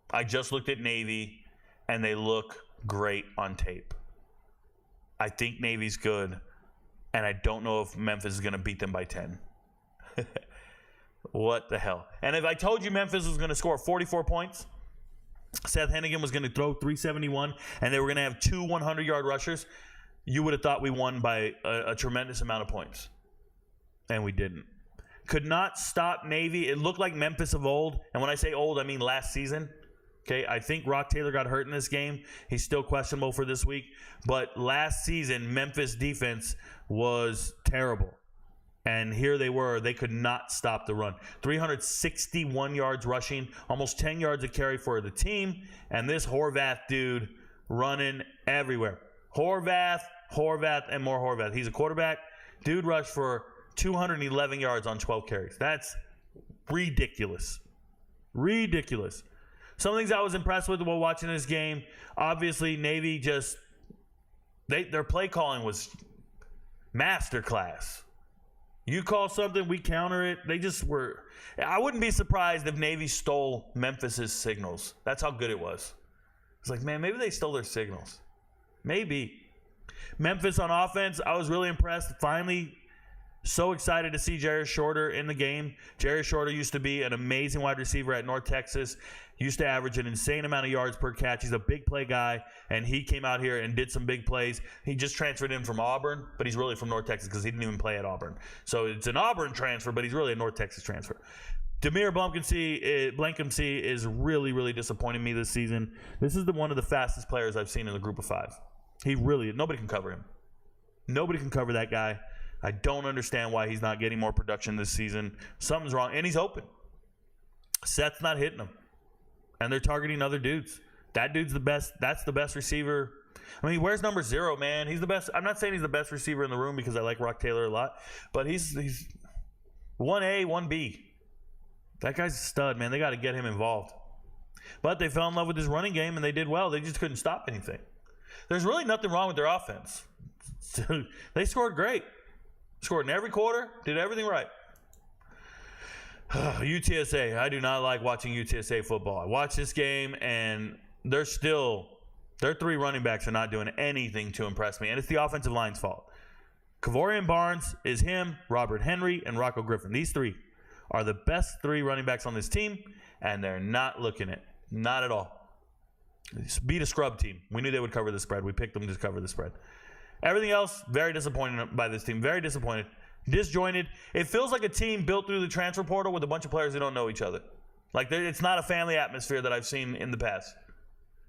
I just looked at Navy, and they look great on tape. I think Navy's good, and I don't know if Memphis is going to beat them by 10. What the hell? And if I told you Memphis was going to score 44 points, Seth Hennigan was going to throw 371, and they were going to have 2 100-yard rushers, you would have thought we won by a tremendous amount of points. And we didn't. Could not stop Navy. It looked like Memphis of old. And when I say old, I mean last season. Okay, I think Rock Taylor got hurt in this game. He's still questionable for this week. But last season, Memphis defense was terrible. And here they were. They could not stop the run. 361 yards rushing, almost 10 yards a carry for the team. And this Horvath dude running everywhere. Horvath, and more Horvath. He's a quarterback. Dude rushed for 211 yards on 12 carries. That's ridiculous. Ridiculous. Some things I was impressed with while watching this game. Obviously, Navy just their play calling was masterclass. You call something, we counter it. They just were. I wouldn't be surprised if Navy stole Memphis's signals. That's how good it was. It's like, man, maybe they stole their signals. Maybe. Memphis on offense, I was really impressed. Finally, so excited to see Jerry Shorter in the game. Jerry Shorter used to be an amazing wide receiver at North Texas. Used to average an insane amount of yards per catch. He's a big play guy, and he came out here and did some big plays. He just transferred in from Auburn, but he's really from North Texas because he didn't even play at Auburn. So it's an Auburn transfer, but he's really a North Texas transfer. Demir Blankenship is really, really disappointing me this season. This is one of the fastest players I've seen in the group of 5. Nobody can cover him. Nobody can cover that guy. I don't understand why he's not getting more production this season. Something's wrong, and he's open. Seth's not hitting him, and they're targeting other dudes. That dude's the best. That's the best receiver. I mean, where's number 0, man? He's the best. I'm not saying he's the best receiver in the room because I like Rock Taylor a lot, but he's 1A, 1B. That guy's a stud, man. They got to get him involved. But they fell in love with his running game, and they did well. They just couldn't stop anything. There's really nothing wrong with their offense. They scored great. Scored in every quarter, did everything right. UTSA, I do not like watching UTSA football. I watched this game, and their 3 running backs are not doing anything to impress me, and it's the offensive line's fault. Kavorian Barnes is him, Robert Henry, and Rocco Griffin. These 3 are the best 3 running backs on this team, and they're not looking it. Not at all. Beat a scrub team. We knew they would cover the spread. We picked them to cover the spread. Everything else, very disappointed by this team. Very disappointed. Disjointed. It feels like a team built through the transfer portal with a bunch of players who don't know each other. Like, it's not a family atmosphere that I've seen in the past.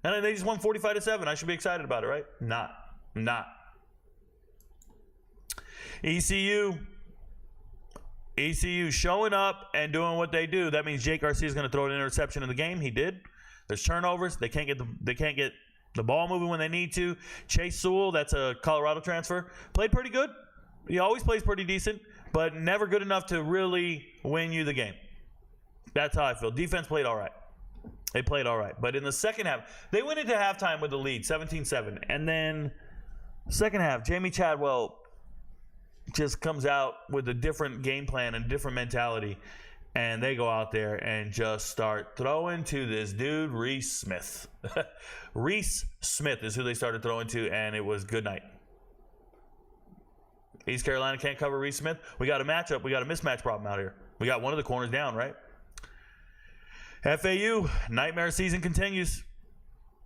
And they just won 45-7. I should be excited about it, right? Not. ECU showing up and doing what they do. That means Jake Garcia is going to throw an interception in the game. He did. There's turnovers. They can't get the ball moving when they need to. Chase Sewell, that's a Colorado transfer, played pretty good. He always plays pretty decent, but never good enough to really win you the game. That's how I feel. Defense played all right. They played all right. But in the second half, they went into halftime with the lead, 17-7. And then second half, Jamie Chadwell just comes out with a different game plan and different mentality. And they go out there and just start throwing to this dude, Reese Smith. Reese Smith is who they started throwing to, and it was good night. East Carolina can't cover Reese Smith. We got a matchup. We got a mismatch problem out here. We got one of the corners down, right? FAU, nightmare season continues.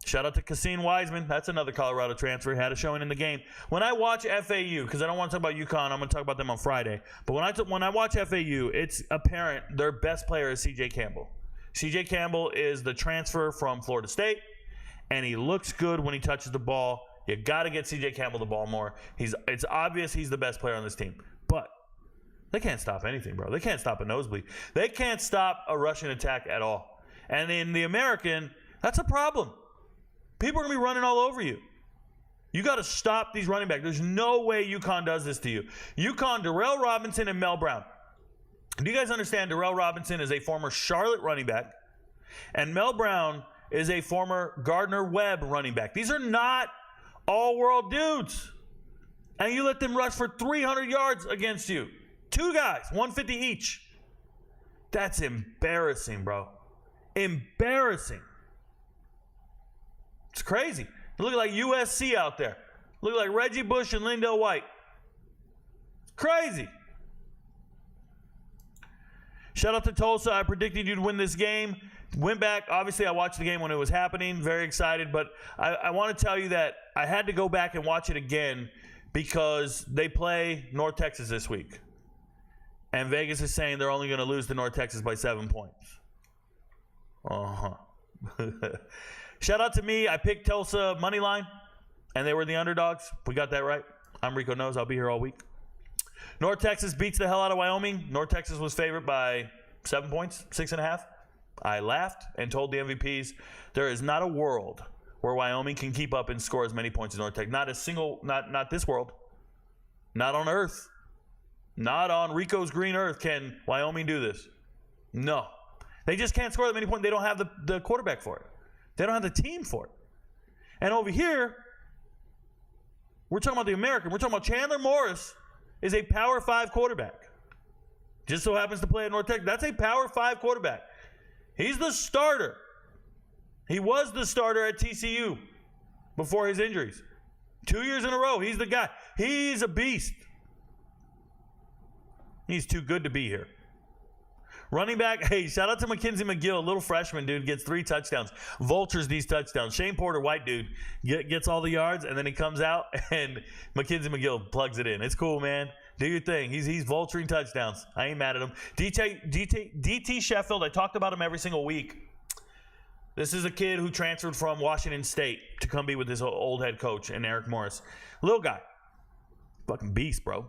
Shout out to Cassine Wiseman. That's another Colorado transfer. Had a showing in the game. When I watch FAU, because I don't want to talk about UConn, I'm going to talk about them on Friday. But when I watch FAU, it's apparent their best player is C.J. Campbell. C.J. Campbell is the transfer from Florida State, and he looks good when he touches the ball. You got to get CJ Campbell the ball more. It's obvious he's the best player on this team. But they can't stop anything, bro. They can't stop a nosebleed. They can't stop a rushing attack at all. And in the American, that's a problem. People are going to be running all over you. You got to stop these running backs. There's no way UConn does this to you. UConn, Darrell Robinson, and Mel Brown. Do you guys understand Darrell Robinson is a former Charlotte running back, and Mel Brown is a former Gardner-Webb running back? These are not all-world dudes. And you let them rush for 300 yards against you. Two guys, 150 each. That's embarrassing, bro. Embarrassing. It's crazy. They look like USC out there. Look like Reggie Bush and Lindell White. It's crazy. Shout out to Tulsa. I predicted you'd win this game. Went back. Obviously, I watched the game when it was happening. Very excited. But I want to tell you that I had to go back and watch it again because they play North Texas this week. And Vegas is saying they're only going to lose to North Texas by 7 points. Shout out to me. I picked Tulsa money line, and they were the underdogs. We got that right. I'm RicoKnows. I'll be here all week. North Texas beats the hell out of Wyoming. North Texas was favored by 7 points, 6.5. I laughed and told the MVPs there is not a world where Wyoming can keep up and score as many points as North Texas. Not a single, not this world. Not on Earth. Not on Rico's green earth can Wyoming do this. No. They just can't score that many points. They don't have the quarterback for it. They don't have the team for it. And over here, we're talking about the American. We're talking about Chandler Morris is a Power 5 quarterback. Just so happens to play at North Texas. That's a Power 5 quarterback. He's the starter. He was the starter at TCU before his injuries. 2 years in a row, he's the guy. He's a beast. He's too good to be here. Running back, hey, shout out to Mackenzie McGill, little freshman dude, gets 3 touchdowns. Vultures these touchdowns. Shane Porter, white dude, gets all the yards, and then he comes out, and Mackenzie McGill plugs it in. It's cool, man. Do your thing. He's vulturing touchdowns. I ain't mad at him. DT Sheffield, I talked about him every single week. This is a kid who transferred from Washington State to come be with his old head coach and Eric Morris. Little guy. Fucking beast, bro.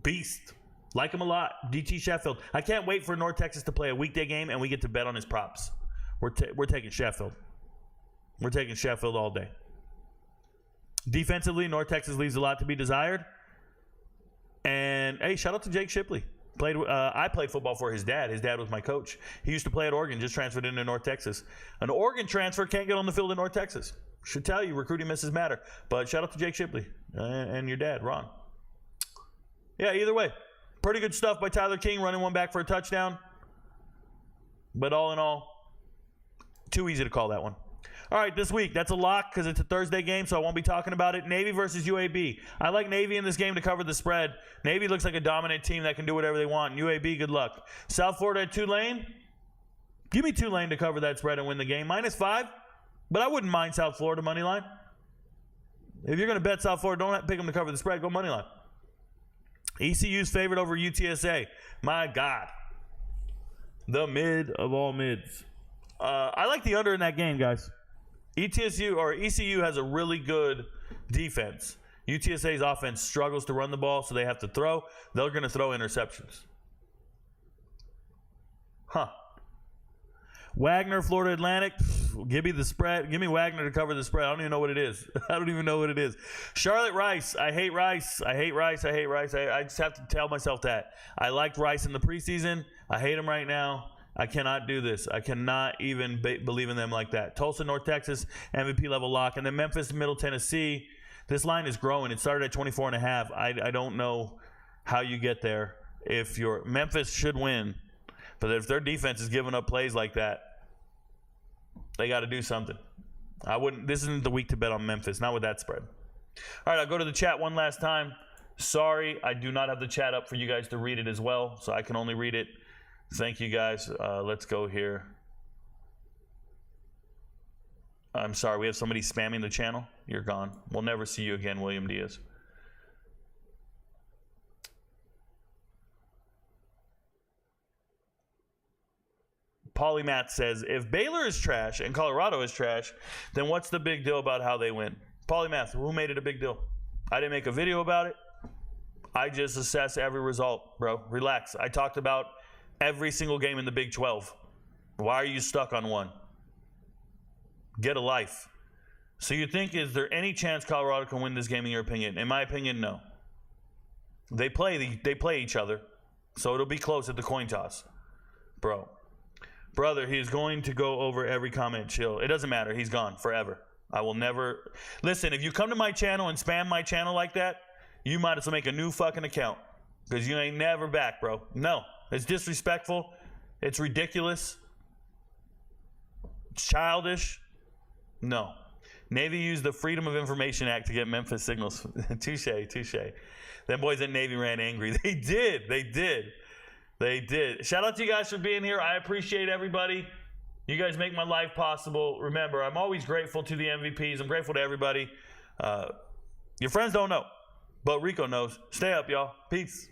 Beast. Like him a lot. DT Sheffield. I can't wait for North Texas to play a weekday game and we get to bet on his props. We're taking Sheffield. We're taking Sheffield all day. Defensively, North Texas leaves a lot to be desired. And, hey, shout out to Jake Shipley. I played football for his dad. His dad was my coach. He used to play at Oregon, just transferred into North Texas. An Oregon transfer can't get on the field in North Texas. Should tell you, recruiting misses matter. But shout out to Jake Shipley and your dad, Ron. Yeah, either way. Pretty good stuff by Tyler King, running one back for a touchdown. But all in all, too easy to call that one. All right, this week, that's a lock because it's a Thursday game, so I won't be talking about it. Navy versus UAB. I like Navy in this game to cover the spread. Navy looks like a dominant team that can do whatever they want. UAB, good luck. South Florida at Tulane. Give me Tulane to cover that spread and win the game. -5, but I wouldn't mind South Florida money line. If you're going to bet South Florida, don't pick them to cover the spread. Go money line. ECU's favorite over UTSA. My God. The mid of all mids. I like the under in that game, guys. ECU has a really good defense. UTSA's offense struggles to run the ball, so they have to throw. They're going to throw interceptions. Wagner, Florida Atlantic. Give me the spread. Give me Wagner to cover the spread. I don't even know what it is. I don't even know what it is. Charlotte Rice. I hate Rice. I hate Rice. I hate Rice. I just have to tell myself that. I liked Rice in the preseason. I hate him right now. I cannot do this. I cannot even believe in them like that. Tulsa, North Texas, MVP level lock. And then Memphis, Middle Tennessee. This line is growing. It started at 24.5. I don't know how you get there. Memphis should win. But if their defense is giving up plays like that, they got to do something. This isn't the week to bet on Memphis. Not with that spread. All right, I'll go to the chat one last time. Sorry, I do not have the chat up for you guys to read it as well, so I can only read it. Thank you, guys. Let's go here. I'm sorry, we have somebody spamming the channel. You're gone. We'll never see you again, William Diaz. Polymath says, if Baylor is trash and Colorado is trash, then what's the big deal about how they win? Polymath, who made it a big deal? I didn't make a video about it. I just assess every result, bro. Relax. I talked about every single game in the Big 12. Why are you stuck on one? Get a life. So you think, is there any chance Colorado can win this game in your opinion? In my opinion, no. They play each other, so it'll be close at the coin toss. Brother, he's going to go over every comment. Chill. It doesn't matter. He's gone forever. I will never. Listen, if you come to my channel and spam my channel like that, you might as well make a new fucking account, because you ain't never back, bro. No. It's disrespectful. It's ridiculous. It's childish. No. Navy used the Freedom of Information Act to get Memphis signals. Touche. Them boys at Navy ran angry. They did. Shout out to you guys for being here. I appreciate everybody. You guys make my life possible. Remember, I'm always grateful to the MVPs. I'm grateful to everybody. Your friends don't know, but Rico knows. Stay up, y'all. Peace.